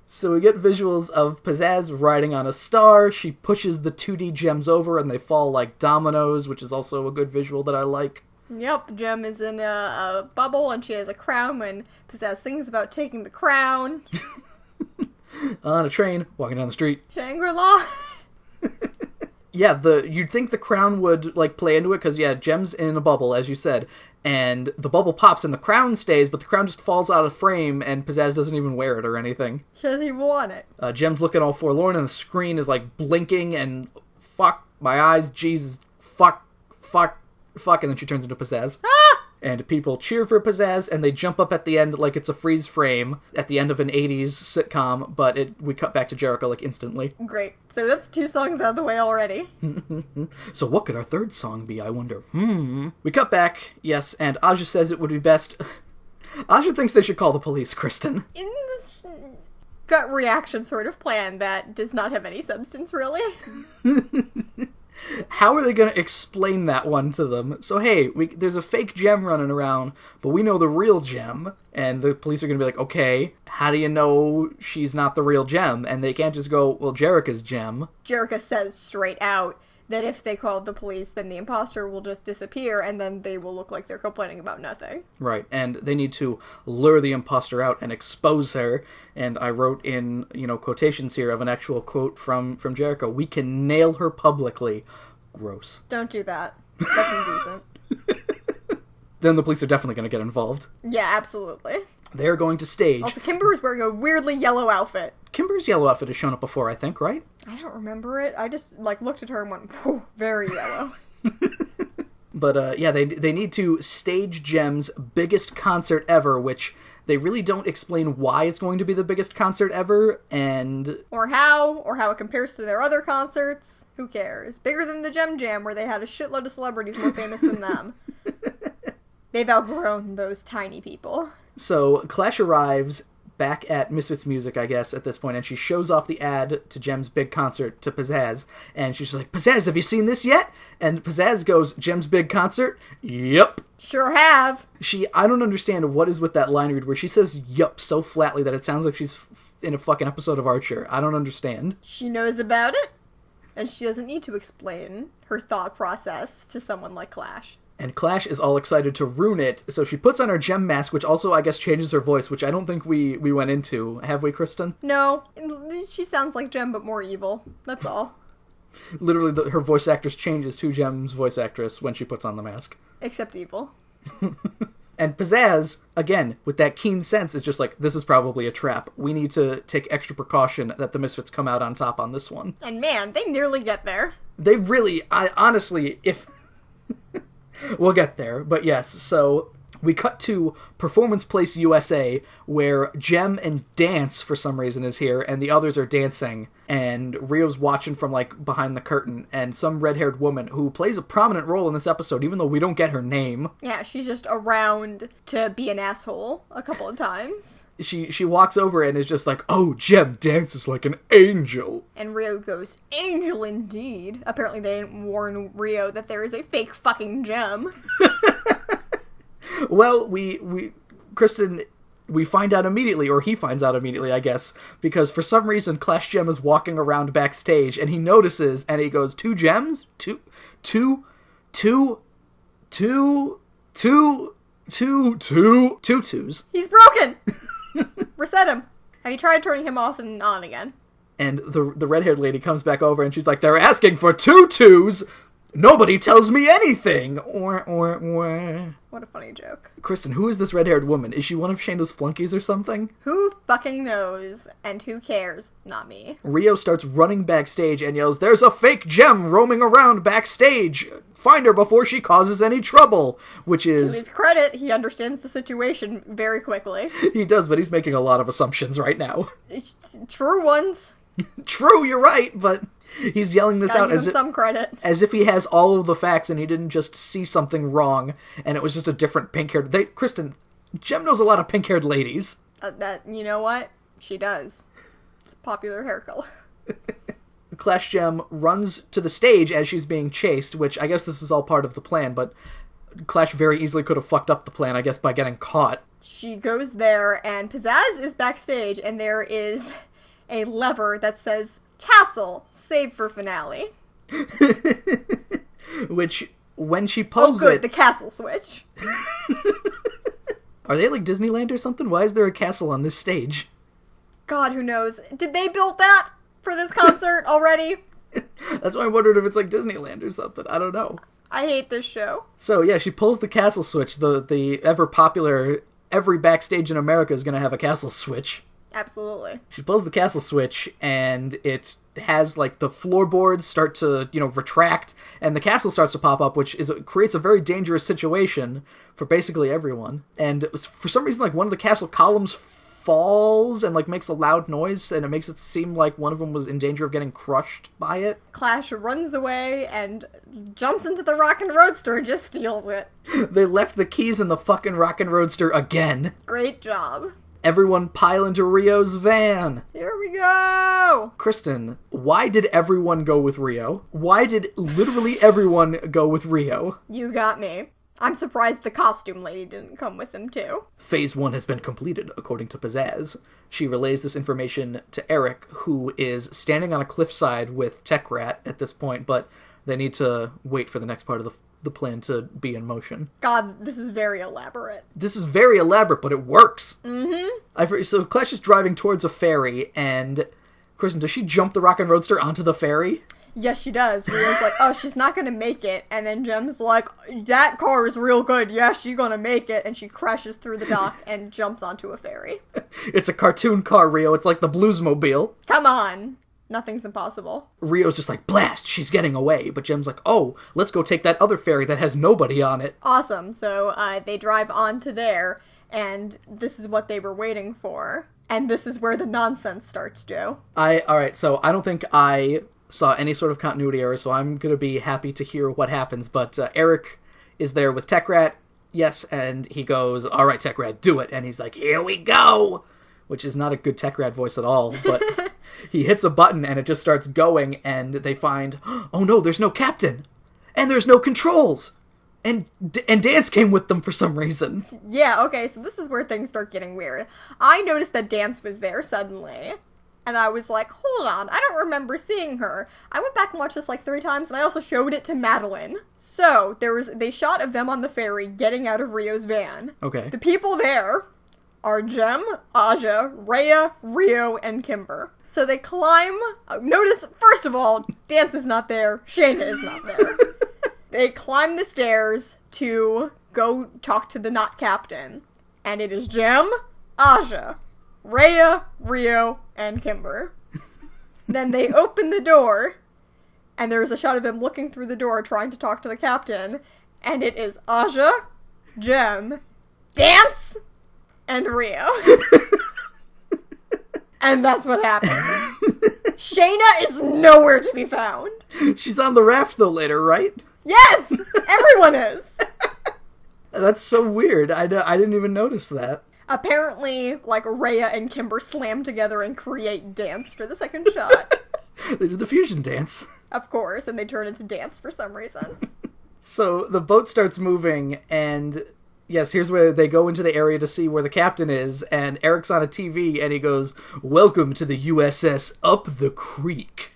So we get visuals of Pizzazz riding on a star. She pushes the 2D gems over and they fall like dominoes, which is also a good visual that I like. Yep, Jem is in a bubble and she has a crown when Pizzazz sings about taking the crown. On a train, walking down the street. Shangri-La. Yeah, you'd think the crown would, play into it, because, yeah, Jem's in a bubble, as you said, and the bubble pops and the crown stays, but the crown just falls out of frame, and Pizzazz doesn't even wear it or anything. She doesn't even want it. Jem's looking all forlorn, and the screen is, blinking, and fuck, my eyes, Jesus, fuck, and then she turns into Pizzazz. Ah! And people cheer for Pizzazz, and they jump up at the end like it's a freeze frame at the end of an 80s sitcom, but we cut back to Jericho, instantly. Great. So that's 2 songs out of the way already. So what could our third song be, I wonder? We cut back, yes, and Aja says it would be best... Aja thinks they should call the police, Kristen. In this gut reaction sort of plan that does not have any substance, really. How are they going to explain that one to them? So, hey, there's a fake Jem running around, but we know the real Jem. And the police are going to be like, okay, how do you know she's not the real Jem? And they can't just go, well, Jerica's Jem. Jerica says straight out that if they called the police, then the imposter will just disappear, and then they will look like they're complaining about nothing. Right, and they need to lure the imposter out and expose her. And I wrote in, quotations here of an actual quote from Jericho. We can nail her publicly. Gross. Don't do that. That's indecent. Then the police are definitely going to get involved. Yeah, absolutely. They're going to stage. Also, Kimber is wearing a weirdly yellow outfit. Kimber's yellow outfit has shown up before, I think, right? I don't remember it. I just, looked at her and went, whew, very yellow. But yeah, they need to stage Jem's biggest concert ever, which they really don't explain why it's going to be the biggest concert ever, and... Or how it compares to their other concerts. Who cares? Bigger than the Gem Jam, where they had a shitload of celebrities more famous than them. They've outgrown those tiny people. So, Clash arrives back at Misfits Music, I guess, at this point, and she shows off the ad to Jem's big concert to Pizzazz, and she's like, Pizzazz, have you seen this yet? And Pizzazz goes, Jem's big concert? Yep. Sure have. I don't understand what is with that line read where she says yup so flatly that it sounds like she's in a fucking episode of Archer. I don't understand. She knows about it, and she doesn't need to explain her thought process to someone like Clash. And Clash is all excited to ruin it, so she puts on her gem mask, which also, I guess, changes her voice, which I don't think we went into. Have we, Kristen? No. She sounds like Gem, but more evil. That's all. Literally, her voice actress changes to Jem's voice actress when she puts on the mask. Except evil. And Pizzazz, again, with that keen sense, is just like, this is probably a trap. We need to take extra precaution that the Misfits come out on top on this one. And man, they nearly get there. They really, honestly, if... We'll get there, but yes, so we cut to Performance Place USA, where Gem and Dance, for some reason, is here, and the others are dancing, and Rio's watching from, like, behind the curtain, and some red-haired woman, who plays a prominent role in this episode, even though we don't get her name. Yeah, she's just around to be an asshole a couple of times. She walks over and is just like, oh, Gem dances like an angel. And Rio goes, angel indeed. Apparently they didn't warn Rio that there is a fake fucking Gem. Well, Kristen, we find out immediately, or he finds out immediately, I guess, because for some reason Clash Gem is walking around backstage, and he notices, and he goes, two gems? Two twos. He's broken! Reset him. Have you tried turning him off and on again? And the red-haired lady comes back over and she's like, they're asking for 2 twos! Nobody tells me anything! What a funny joke. Kristen, who is this red-haired woman? Is she one of Shando's flunkies or something? Who fucking knows? And who cares? Not me. Rio starts running backstage and yells, there's a fake Gem roaming around backstage! Find her before she causes any trouble! Which is... To his credit, he understands the situation very quickly. He does, but he's making a lot of assumptions right now. True ones. True, you're right, but he's yelling this out as if he has all of the facts and he didn't just see something wrong and it was just a different pink-haired... Kristen, Gem knows a lot of pink-haired ladies. You know what? She does. It's a popular hair color. Clash Gem runs to the stage as she's being chased, which I guess this is all part of the plan, but Clash very easily could have fucked up the plan, I guess, by getting caught. She goes there, and Pizzazz is backstage, and there is a lever that says, Castle, save for finale. Which, when she pulls the castle switch. Are they like Disneyland or something? Why is there a castle on this stage? God, who knows? Did they build that for this concert already? That's why I wondered if it's like Disneyland or something. I don't know. I hate this show. So, yeah, she pulls the castle switch. The ever-popular, every backstage in America is going to have a castle switch. Absolutely. She pulls the castle switch, and it has, like, the floorboards start to, retract, and the castle starts to pop up, which creates a very dangerous situation for basically everyone. And for some reason, like, one of the castle columns falls and, like, makes a loud noise, and it makes it seem like one of them was in danger of getting crushed by it. Clash runs away and jumps into the Rockin' Roadster and just steals it. They left the keys in the fucking Rockin' Roadster again. Great job. Everyone pile into Rio's van. Here we go! Kristen, why did everyone go with Rio? Why did literally everyone go with Rio? You got me. I'm surprised the costume lady didn't come with him, too. Phase 1 has been completed, according to Pizzazz. She relays this information to Eric, who is standing on a cliffside with Tech Rat at this point, but they need to wait for the next part of the plan to be in motion. God, this is very elaborate. This is very elaborate, but it works. Mm-hmm. So Clash is driving towards a ferry, and Kristen, does she jump the Rockin' Roadster onto the ferry? Yes, she does. Rio's like, oh, she's not gonna make it. And then Gem's like, that car is real good. Yeah, she's gonna make it. And she crashes through the dock and jumps onto a ferry. It's a cartoon car, Rio. It's like the Bluesmobile. Come on. Nothing's impossible. Rio's just like, blast, she's getting away. But Jem's like, oh, let's go take that other ferry that has nobody on it. Awesome. So they drive on to there, and this is what they were waiting for. And this is where the nonsense starts, Joe. Alright, so I don't think I saw any sort of continuity error, so I'm gonna be happy to hear what happens. But Eric is there with Tech Rat, yes, and he goes, alright, Tech Rat, do it. And he's like, here we go! Which is not a good Tech Rat voice at all, but he hits a button and it just starts going, and they find, oh no, there's no captain! And there's no controls! And Dance came with them for some reason. Yeah, okay, so this is where things start getting weird. I noticed that Dance was there suddenly, and I was like, hold on, I don't remember seeing her. I went back and watched this like 3 times, and I also showed it to Madeline. So, they shot of them on the ferry getting out of Rio's van. Okay. The people there are Jem, Aja, Rhea, Rio, and Kimber. So they climb, notice, first of all, Dance is not there, Shayna is not there. They climb the stairs to go talk to the not captain. And it is Jem, Aja, Rhea, Rio, and Kimber. Then they open the door, and there's a shot of them looking through the door trying to talk to the captain. And it is Aja, Jem, Dance, and Rio. And that's what happened. Shayna is nowhere to be found. She's on the raft though later, right? Yes! Everyone is! That's so weird. I didn't even notice that. Apparently, like, Rhea and Kimber slam together and create Dance for the second shot. They do the fusion dance. Of course, and they turn into Dance for some reason. So the boat starts moving, and yes, here's where they go into the area to see where the captain is, and Eric's on a TV, and he goes, welcome to the USS Up the Creek.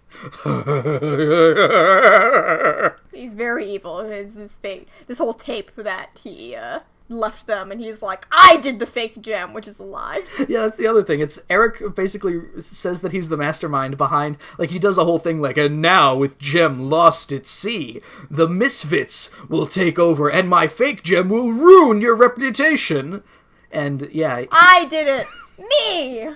He's very evil. It's this fake, this whole tape that he left them, and he's like, I did the fake gem, which is a lie. Yeah, that's the other thing. It's Eric basically says that he's the mastermind behind, like, he does a whole thing like, and now with gem lost at sea, the misfits will take over, and my fake gem will ruin your reputation. And yeah, I did it. Me.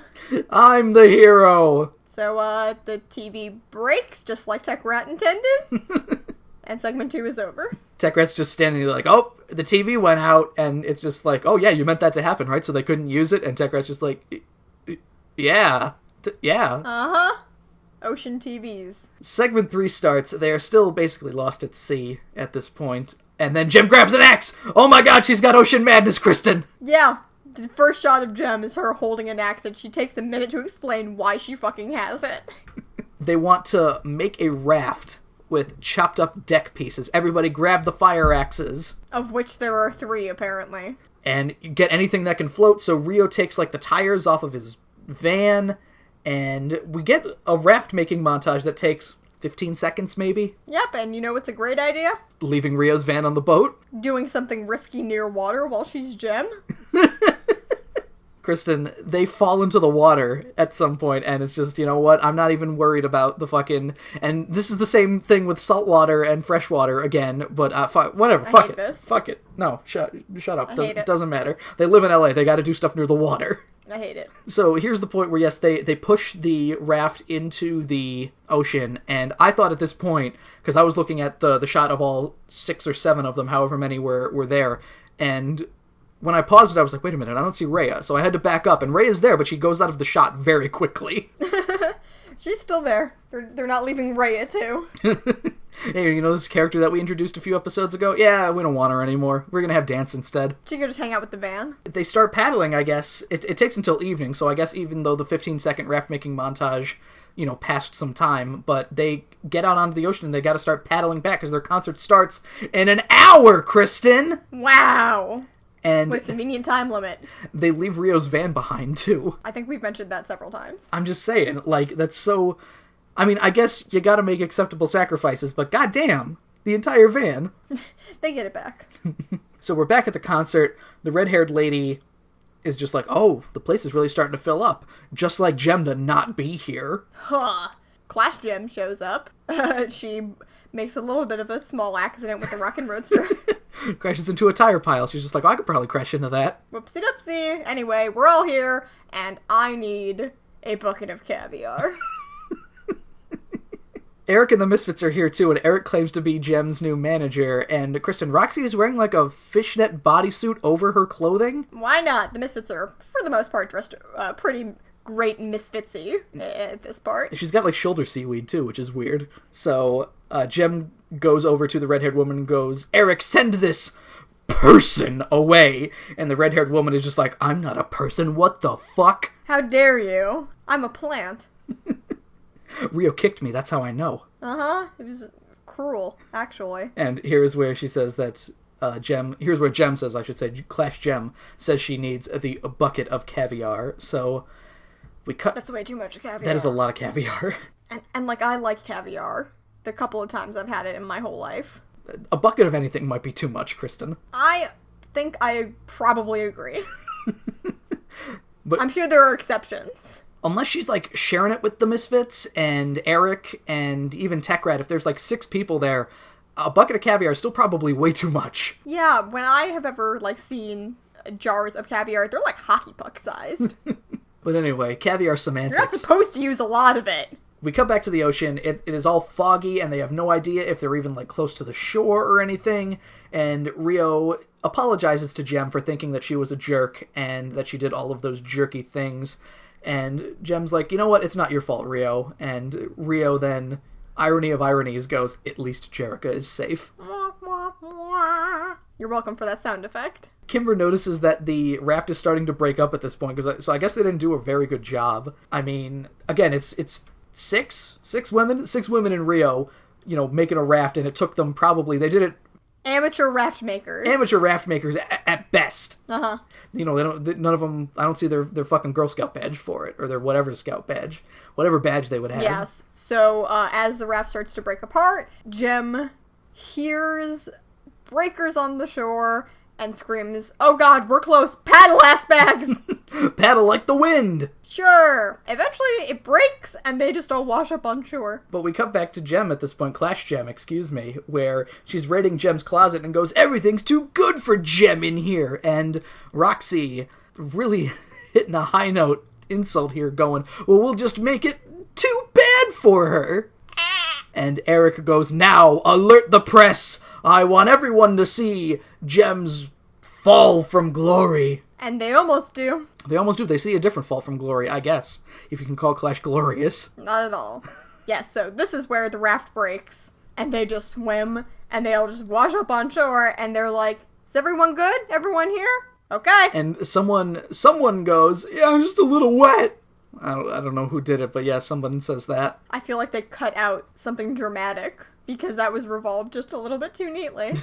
I'm the hero. So, the TV breaks, just like Tech Rat intended, and segment 2 is over. Tech Rat's just standing there like, oh, the TV went out, and it's just like, oh yeah, you meant that to happen, right? So they couldn't use it, and Tech Rat's just like, yeah, yeah. Uh-huh. Ocean TVs. Segment 3 starts, they are still basically lost at sea at this point, and then Jem grabs an axe! Oh my god, she's got ocean madness, Kristen! Yeah. The first shot of Jem is her holding an axe, and she takes a minute to explain why she fucking has it. They want to make a raft with chopped up deck pieces. Everybody grab the fire axes. Of which there are 3, apparently. And get anything that can float, so Rio takes, like, the tires off of his van, and we get a raft-making montage that takes 15 seconds, maybe? Yep, and you know what's a great idea? Leaving Rio's van on the boat. Doing something risky near water while she's Jem. Kristen, they fall into the water at some point, and it's just, you know what, I'm not even worried about the fucking... And this is the same thing with saltwater and freshwater again, but whatever, fuck it. This. Fuck it. No, shut up. I hate it. Doesn't matter. They live in LA, they gotta do stuff near the water. I hate it. So here's the point where, yes, they push the raft into the ocean, and I thought at this point, because I was looking at the shot of all 6 or 7 of them, however many were there, and when I paused it, I was like, wait a minute, I don't see Rhea. So I had to back up, and Rhea's there, but she goes out of the shot very quickly. She's still there. They're not leaving Rhea, too. Hey, you know this character that we introduced a few episodes ago? Yeah, we don't want her anymore. We're gonna have Dance instead. She could just hang out with the van. They start paddling, I guess. It takes until evening, so I guess even though the 15-second raft-making montage, you know, passed some time, but they get out onto the ocean and they gotta start paddling back because their concert starts in an hour, Kristen! Wow! And with convenient time limit. They leave Rio's van behind, too. I think we've mentioned that several times. I'm just saying, like, that's so... I mean, I guess you gotta make acceptable sacrifices, but goddamn, the entire van. They get it back. So we're back at the concert. The red-haired lady is just like, oh, the place is really starting to fill up. Just like Jem to not be here. Huh. Clash Jem shows up. She makes a little bit of a small accident with the Rockin' Roadster. Crashes into a tire pile. She's just like, oh, I could probably crash into that. Whoopsie doopsie. Anyway, we're all here, and I need a bucket of caviar. Eric and the Misfits are here too, and Eric claims to be Jem's new manager, and Kristen, Roxy is wearing like a fishnet bodysuit over her clothing. Why not? The Misfits are, for the most part, dressed pretty great misfitsy at this part. She's got like shoulder seaweed too, which is weird. So Jem goes over to the red-haired woman and goes, Eric, send this person away. And the red-haired woman is just like, I'm not a person, what the fuck? How dare you? I'm a plant. Rio kicked me, that's how I know. It was cruel, actually. And here's where she says that here's where Jem says, I should say, Clash Jem says she needs a bucket of caviar. So we cut. That's way too much caviar. That is a lot of caviar. And like, I like caviar. The couple of times I've had it in my whole life. A bucket of anything might be too much, Kristen. I think I probably agree. But I'm sure there are exceptions. Unless she's, like, sharing it with the Misfits and Eric and even Tech Rat, if there's, like, 6 people there, a bucket of caviar is still probably way too much. Yeah, when I have ever, like, seen jars of caviar, they're, like, hockey puck sized. But anyway, caviar semantics. You're not supposed to use a lot of it. We come back to the ocean. It is all foggy, and they have no idea if they're even, like, close to the shore or anything. And Rio apologizes to Jem for thinking that she was a jerk and that she did all of those jerky things. And Jem's like, you know what? It's not your fault, Rio. And Rio then, irony of ironies, goes, at least Jerica is safe. You're welcome for that sound effect. Kimber notices that the raft is starting to break up at this point, so I guess they didn't do a very good job. I mean, again, it's six women in Rio, you know, making a raft, and it took them they did it. Amateur raft makers at best. You know, none of them, I don't see their fucking Girl Scout badge for it, or their whatever Scout badge, whatever badge they would have. Yes. So, as the raft starts to break apart, Jem hears breakers on the shore and screams, oh god, we're close, paddle, ass bags! Paddle like the wind! Sure. Eventually it breaks and they just all wash up on shore. But we cut back to Jem at this point, Clash Jem, excuse me, where she's raiding Jem's closet and goes, everything's too good for Jem in here! And Roxy really hitting a high note insult here, going, well, we'll just make it too bad for her! And Eric goes, now, alert the press! I want everyone to see Jem's fall from glory. And they almost do. They almost do. They see a different fall from glory, I guess, if you can call Clash glorious. Not at all. Yes, so this is where the raft breaks, and they just swim, and they all just wash up on shore, and they're like, is everyone good? Everyone here? Okay. And someone goes, yeah, I'm just a little wet. I don't know who did it, but yeah, someone says that. I feel like they cut out something dramatic, because that was revolved just a little bit too neatly.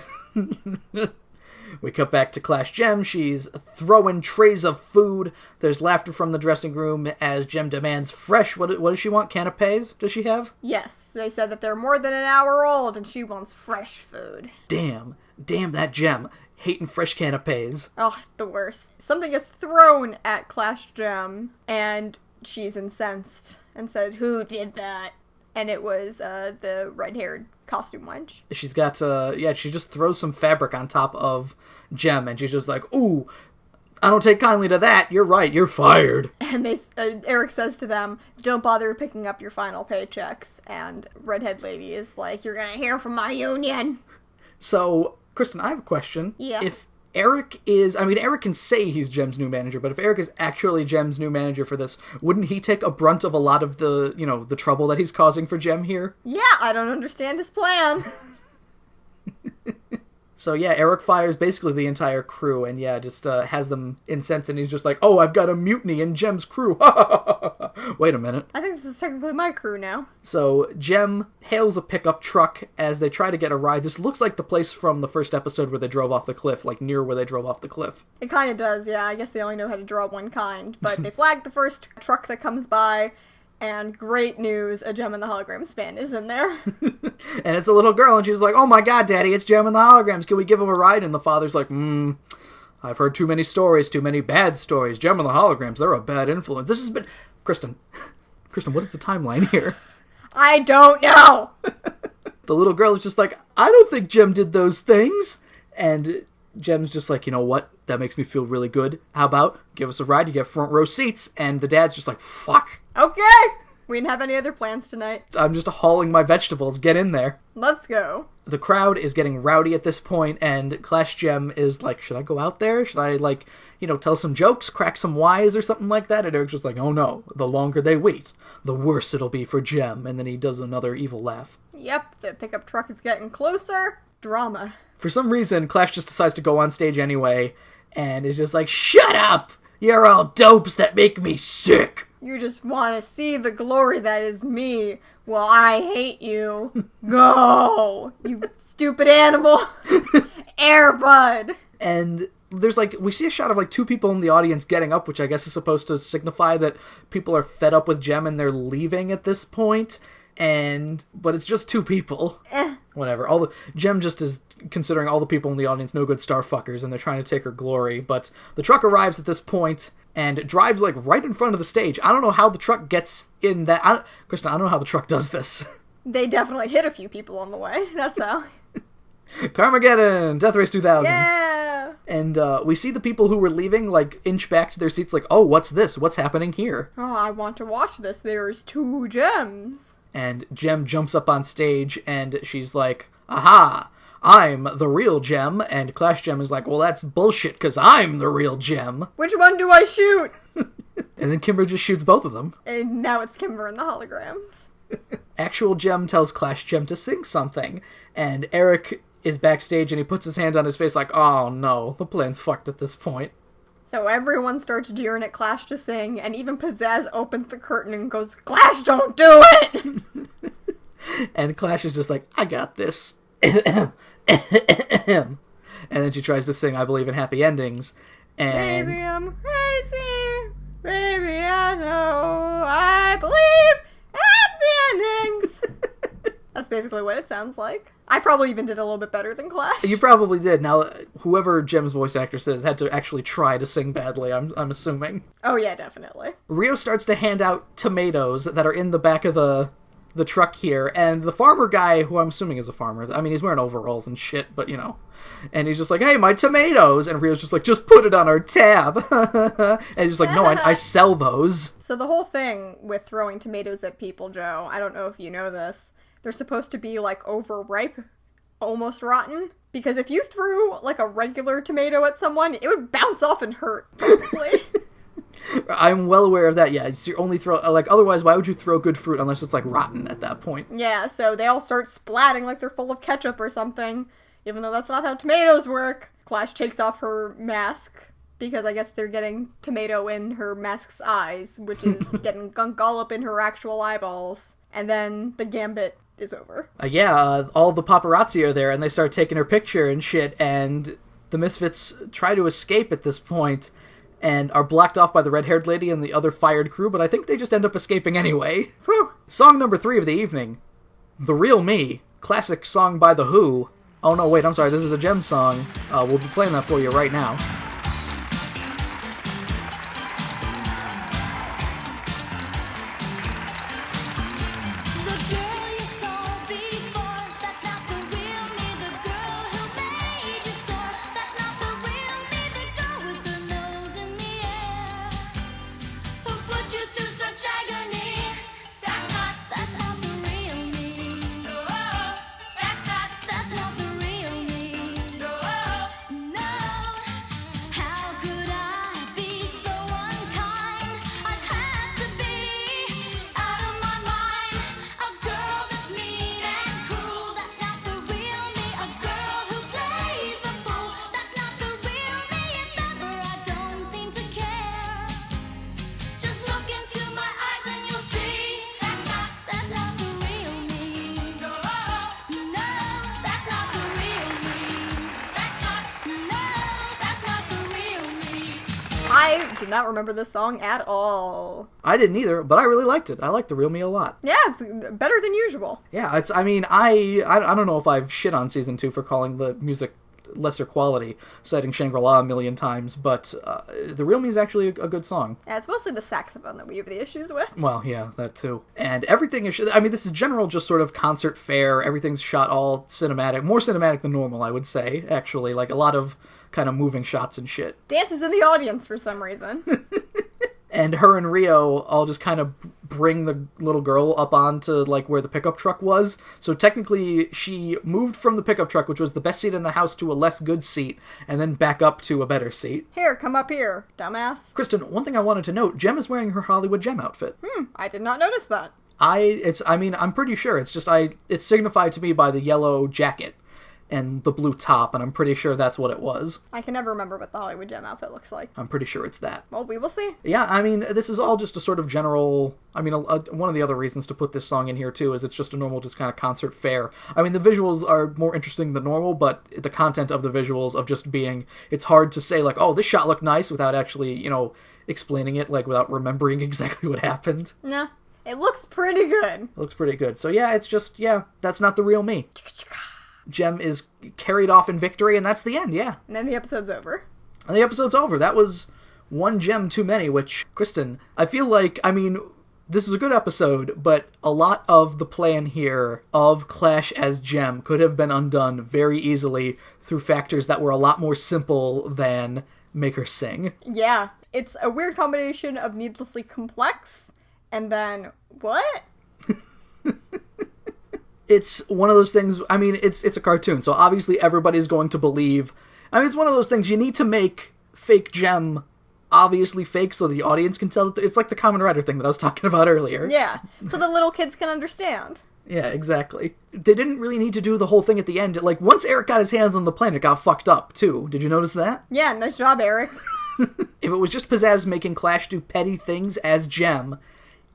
We cut back to Clash Jem. She's throwing trays of food. There's laughter from the dressing room as Jem demands fresh. What does she want? Canapes? Does she have? Yes, they said that they're more than an hour old, and she wants fresh food. Damn that Jem. Hating fresh canapes. Oh, the worst. Something gets thrown at Clash Jem, and she's incensed and said, who did that? And it was the red-haired costume wench. She's got, she just throws some fabric on top of Jem, and she's just like, ooh, I don't take kindly to that. You're right, you're fired. And Eric says to them, don't bother picking up your final paychecks. And redhead lady is like, you're gonna hear from my union. So, Kristen, I have a question. Yeah. If Eric can say he's Jem's new manager, but if Eric is actually Jem's new manager for this, wouldn't he take a brunt of a lot of the, the trouble that he's causing for Jem here? Yeah, I don't understand his plan. So yeah, Eric fires basically the entire crew, and just has them incensed, and he's just like, oh, I've got a mutiny in Jem's crew. Wait a minute. I think this is technically my crew now. So Jem hails a pickup truck as they try to get a ride. This looks like the place from the first episode where they drove off the cliff, like near where they drove off the cliff. It kind of does, yeah. I guess they only know how to draw one kind, but they flag the first truck that comes by. And great news, a Jem and the Holograms fan is in there. And it's a little girl, and she's like, oh my god, Daddy, it's Jem and the Holograms. Can we give them a ride? And the father's like, I've heard too many stories, too many bad stories. Jem and the Holograms, they're a bad influence. This has been... Kristen, what is the timeline here? I don't know! The little girl is just like, I don't think Jem did those things. And Jem's just like, you know what? That makes me feel really good. How about give us a ride? You get front row seats. And the dad's just like, fuck. Okay. We didn't have any other plans tonight. I'm just hauling my vegetables. Get in there. Let's go. The crowd is getting rowdy at this point, and Clash Gem is like, should I go out there? Should I, like, tell some jokes, crack some wise or something like that? And Eric's just like, oh no, the longer they wait, the worse it'll be for Gem. And then he does another evil laugh. Yep, the pickup truck is getting closer. Drama. For some reason, Clash just decides to go on stage anyway, and is just like, shut up! You're all dopes that make me sick! You just want to see the glory that is me. Well, I hate you. Go! You stupid animal! Airbud! And there's we see a shot of two people in the audience getting up, which I guess is supposed to signify that people are fed up with Gem and they're leaving at this point. But it's just two people. Whatever. Gem just is considering all the people in the audience no good star fuckers, and they're trying to take her glory. But the truck arrives at this point and drives right in front of the stage. I don't know how the truck gets in that. Kristen, I don't know how the truck does this. They definitely hit a few people on the way. That's how. Carmageddon! Death Race 2000. Yeah! And we see the people who were leaving, inch back to their seats oh, what's this? What's happening here? Oh, I want to watch this. There's 2 gems. And Gem jumps up on stage, and she's like, aha, I'm the real Gem. And Clash Gem is like, well, that's bullshit, because I'm the real Gem. Which one do I shoot? And then Kimber just shoots both of them. And now it's Kimber and the holograms. Actual Gem tells Clash Gem to sing something, and Eric is backstage, and he puts his hand on his face like, oh no, the plan's fucked at this point. So everyone starts jeering at Clash to sing, and even Pizzazz opens the curtain and goes, Clash, don't do it! And Clash is just like, I got this. And then she tries to sing I Believe in Happy Endings. And Baby, I'm crazy. Baby, I know. I believe happy endings. That's basically what it sounds like. I probably even did a little bit better than Clash. You probably did. Now, whoever Gem's voice actress is had to actually try to sing badly, I'm assuming. Oh, yeah, definitely. Rio starts to hand out tomatoes that are in the back of the truck here, and the farmer guy, who I'm assuming is a farmer, I mean, he's wearing overalls and shit, but, and he's just like, hey, my tomatoes! And Rio's just like, just put it on our tab! And he's just like, no, I sell those. So the whole thing with throwing tomatoes at people, Joe, I don't know if you know this, they're supposed to be, overripe, almost rotten. Because if you threw, a regular tomato at someone, it would bounce off and hurt, probably. I'm well aware of that, yeah. You only throw, otherwise, why would you throw good fruit unless it's, rotten at that point? Yeah, so they all start splatting like they're full of ketchup or something, even though that's not how tomatoes work. Clash takes off her mask, because I guess they're getting tomato in her mask's eyes, which is getting gunk all up in her actual eyeballs. And then the gambit is over. All the paparazzi are there, and they start taking her picture and shit, and the Misfits try to escape at this point, and are blocked off by the red-haired lady and the other fired crew, but I think they just end up escaping anyway. Whew. Song number 3 of the evening, The Real Me, classic song by The Who. Oh no, wait, I'm sorry, this is a Gem song. We'll be playing that for you right now. I did not remember this song at all. I didn't either, but I really liked it. I liked The Real Me a lot. Yeah, it's better than usual. Yeah, I don't know if I've shit on Season 2 for calling the music lesser quality, citing Shangri-La a million times, but The Real Me is actually a good song. Yeah, it's mostly the saxophone that we have the issues with. Well, yeah, that too. And everything is, this is general just sort of concert fare. Everything's shot all cinematic. More cinematic than normal, I would say, actually. A lot of kind of moving shots and shit. Dances in the audience for some reason. And her and Rio all just kind of bring the little girl up onto, like, where the pickup truck was. So technically, she moved from the pickup truck, which was the best seat in the house, to a less good seat, and then back up to a better seat. Here, come up here, dumbass. Kristen, one thing I wanted to note, Jem is wearing her Hollywood Jem outfit. I did not notice that. I'm pretty sure. It's just, it's signified to me by the yellow jacket and the blue top, and I'm pretty sure that's what it was. I can never remember what the Hollywood Gem outfit looks like. I'm pretty sure it's that. Well, we will see. Yeah, I mean, this is all just a sort of general... I mean, one of the other reasons to put this song in here, too, is it's just a normal, just kind of concert fare. I mean, the visuals are more interesting than normal, but the content of the visuals of just being... It's hard to say, like, oh, this shot looked nice, without actually, explaining it, like, without remembering exactly what happened. No, it looks pretty good. It looks pretty good. So, yeah, it's just, that's not the real me. Jem is carried off in victory, and that's the end, yeah. And then the episode's over. And the episode's over. That was one Jem too many, which, Kristen, I feel like, I mean, this is a good episode, but a lot of the plan here of Clash as Jem could have been undone very easily through factors that were a lot more simple than make her sing. Yeah. It's a weird combination of needlessly complex, and then, what? It's one of those things, I mean, it's a cartoon, so obviously everybody's going to believe... I mean, it's one of those things, you need to make fake Jem obviously fake so the audience can tell... It's like the Kamen Rider thing that I was talking about earlier. Yeah, so the little kids can understand. Yeah, exactly. They didn't really need to do the whole thing at the end. Like, once Eric got his hands on the plane, it got fucked up, too. Did you notice that? Yeah, nice job, Eric. If it was just Pizzazz making Clash do petty things as Jem,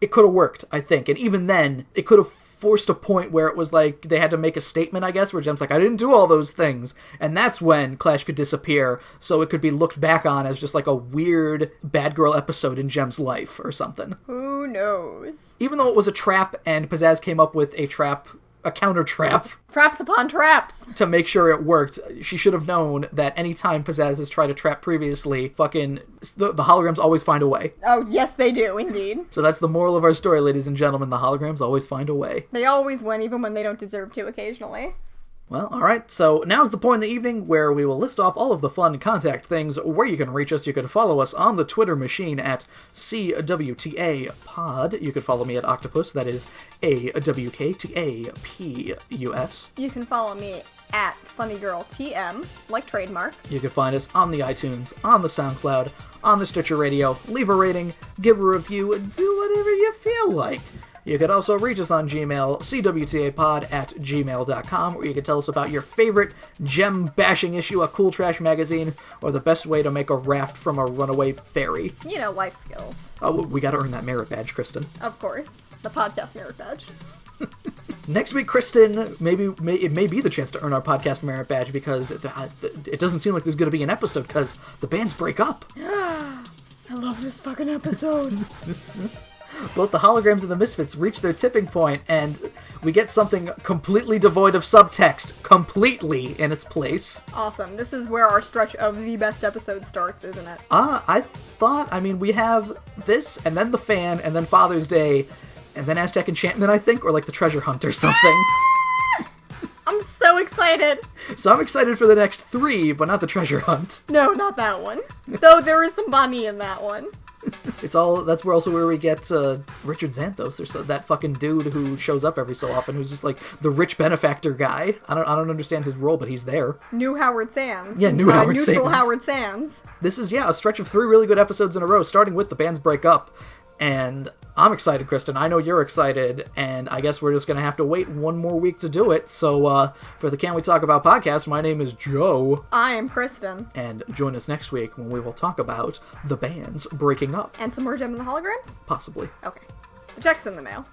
it could have worked, I think. And even then, it could have forced a point where it was like they had to make a statement, I guess, where Jem's like, I didn't do all those things. And that's when Clash could disappear, so it could be looked back on as just like a weird bad girl episode in Jem's life or something. Who knows? Even though it was a trap and Pizzazz came up with a counter trap. Traps upon traps. To make sure it worked. She should have known that anytime Pizzazz has tried to trap previously, the holograms always find a way. Oh, yes, they do, indeed. So that's the moral of our story, ladies and gentlemen. The holograms always find a way. They always win, even when they don't deserve to occasionally. Well, alright, so now's the point in the evening where we will list off all of the fun contact things where you can reach us. You can follow us on the Twitter machine at CWTAPod. You can follow me at Octopus, that is AWKTAPUS. You can follow me at FunnyGirlTM, like trademark. You can find us on the iTunes, on the SoundCloud, on the Stitcher Radio. Leave a rating, give a review, and do whatever you feel like. You could also reach us on Gmail, cwtapod@gmail.com, where you can tell us about your favorite Jem-bashing issue, a Cool Trash magazine, or the best way to make a raft from a runaway ferry. You know, life skills. Oh, we gotta earn that merit badge, Kristen. Of course. The podcast merit badge. Next week, Kristen, it may be the chance to earn our podcast merit badge, because it doesn't seem like there's gonna be an episode, because the bands break up. I love this fucking episode. Both the holograms and the Misfits reach their tipping point, and we get something completely devoid of subtext, completely in its place. Awesome. This is where our stretch of the best episode starts, isn't it? We have this, and then The Fan, and then Father's Day, and then Aztec Enchantment, I think, or like the Treasure Hunt or something. I'm so excited! So I'm excited for the next 3, but not the Treasure Hunt. No, not that one. Though there is some Bonnie in that one. That's where we get Richard Xanthos, or that fucking dude who shows up every so often, who's just like the rich benefactor guy. I don't understand his role, but he's there. New Howard Sands. Yeah, Howard Sands. Neutral Howard Sands. This is, a stretch of 3 really good episodes in a row, starting with the bands break up. And I'm excited, Kristen. I know you're excited, and I guess we're just going to have to wait one more week to do it. So, for the Can We Talk About podcast, my name is Joe. I am Kristen. And join us next week when we will talk about the bands breaking up. And some more Gem and the Holograms? Possibly. Okay. The check's in the mail.